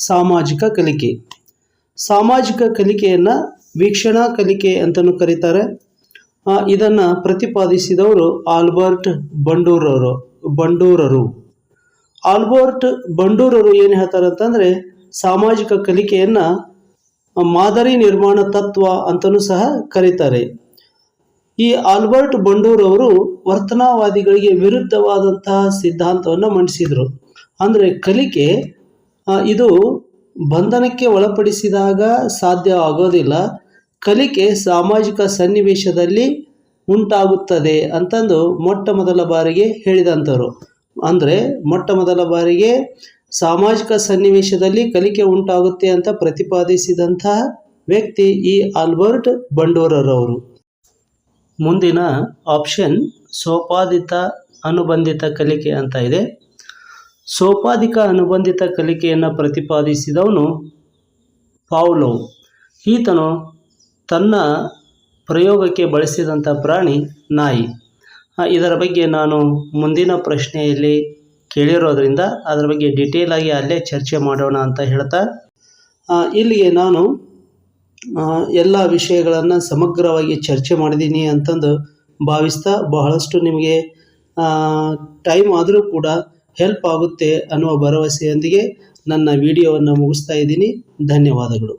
ಸಾಮಾಜಿಕ ಕಲಿಕೆ. ಸಾಮಾಜಿಕ ಕಲಿಕೆಯನ್ನು ವೀಕ್ಷಣಾ ಕಲಿಕೆ ಅಂತಲೂ ಕರೀತಾರೆ. ಇದನ್ನು ಪ್ರತಿಪಾದಿಸಿದವರು ಆಲ್ಬರ್ಟ್ ಬಂಡೂರರು. ಆಲ್ಬರ್ಟ್ ಬಂಡೂರರು ಏನು ಹೇಳ್ತಾರೆ ಅಂತಂದರೆ, ಸಾಮಾಜಿಕ ಕಲಿಕೆಯನ್ನು ಮಾದರಿ ನಿರ್ಮಾಣ ತತ್ವ ಅಂತಲೂ ಸಹ ಕರೀತಾರೆ. ಈ ಆಲ್ಬರ್ಟ್ ಬಂಡೂರವರು ವರ್ತನಾವಾದಿಗಳಿಗೆ ವಿರುದ್ಧವಾದಂತಹ ಸಿದ್ಧಾಂತವನ್ನು ಮಂಡಿಸಿದರು. ಅಂದರೆ ಕಲಿಕೆ ಇದು ಬಂಧನಕ್ಕೆ ಒಳಪಡಿಸಿದಾಗ ಸಾಧ್ಯ ಆಗೋದಿಲ್ಲ, ಕಲಿಕೆ ಸಾಮಾಜಿಕ ಸನ್ನಿವೇಶದಲ್ಲಿ ಉಂಟಾಗುತ್ತದೆ ಅಂತಂದು ಮೊಟ್ಟ ಮೊದಲ ಬಾರಿಗೆ ಹೇಳಿದಂಥವ್ರು. ಅಂದರೆ ಮೊಟ್ಟ ಮೊದಲ ಬಾರಿಗೆ ಸಾಮಾಜಿಕ ಸನ್ನಿವೇಶದಲ್ಲಿ ಕಲಿಕೆ ಉಂಟಾಗುತ್ತೆ ಅಂತ ಪ್ರತಿಪಾದಿಸಿದಂತಹ ವ್ಯಕ್ತಿ ಈ ಆಲ್ಬರ್ಟ್ ಬಂಡೂರರವರು. ಮುಂದಿನ ಆಪ್ಷನ್ ಸೋಪಾದಿತ ಅನುಬಂಧಿತ ಕಲಿಕೆ ಅಂತ ಇದೆ. ಸೋಪಾದಿಕ ಅನುಬಂಧಿತ ಕಲಿಕೆಯನ್ನು ಪ್ರತಿಪಾದಿಸಿದವನು ಪಾವ್ಲೋವ್. ಈತನು ತನ್ನ ಪ್ರಯೋಗಕ್ಕೆ ಬಳಸಿದಂಥ ಪ್ರಾಣಿ ನಾಯಿ. ಇದರ ಬಗ್ಗೆ ನಾನು ಮುಂದಿನ ಪ್ರಶ್ನೆಯಲ್ಲಿ ಕೇಳಿರೋದ್ರಿಂದ ಅದರ ಬಗ್ಗೆ ಡೀಟೇಲ್ ಆಗಿ ಅಲ್ಲೇ ಚರ್ಚೆ ಮಾಡೋಣ ಅಂತ ಹೇಳ್ತಾ ಇಲ್ಲಿಗೆ ನಾನು ಎಲ್ಲ ವಿಷಯಗಳನ್ನು ಸಮಗ್ರವಾಗಿ ಚರ್ಚೆ ಮಾಡಿದ್ದೀನಿ ಅಂತಂದು ಭಾವಿಸ್ತಾ, ಬಹಳಷ್ಟು ನಿಮಗೆ ಟೈಮ್ ಆದರೂ ಕೂಡ ಹೆಲ್ಪ್ ಆಗುತ್ತೆ ಅನ್ನುವ ಭರವಸೆಯೊಂದಿಗೆ ನನ್ನ ವಿಡಿಯೋವನ್ನು ಮುಗಿಸ್ತಾ ಇದ್ದೀನಿ. ಧನ್ಯವಾದಗಳು.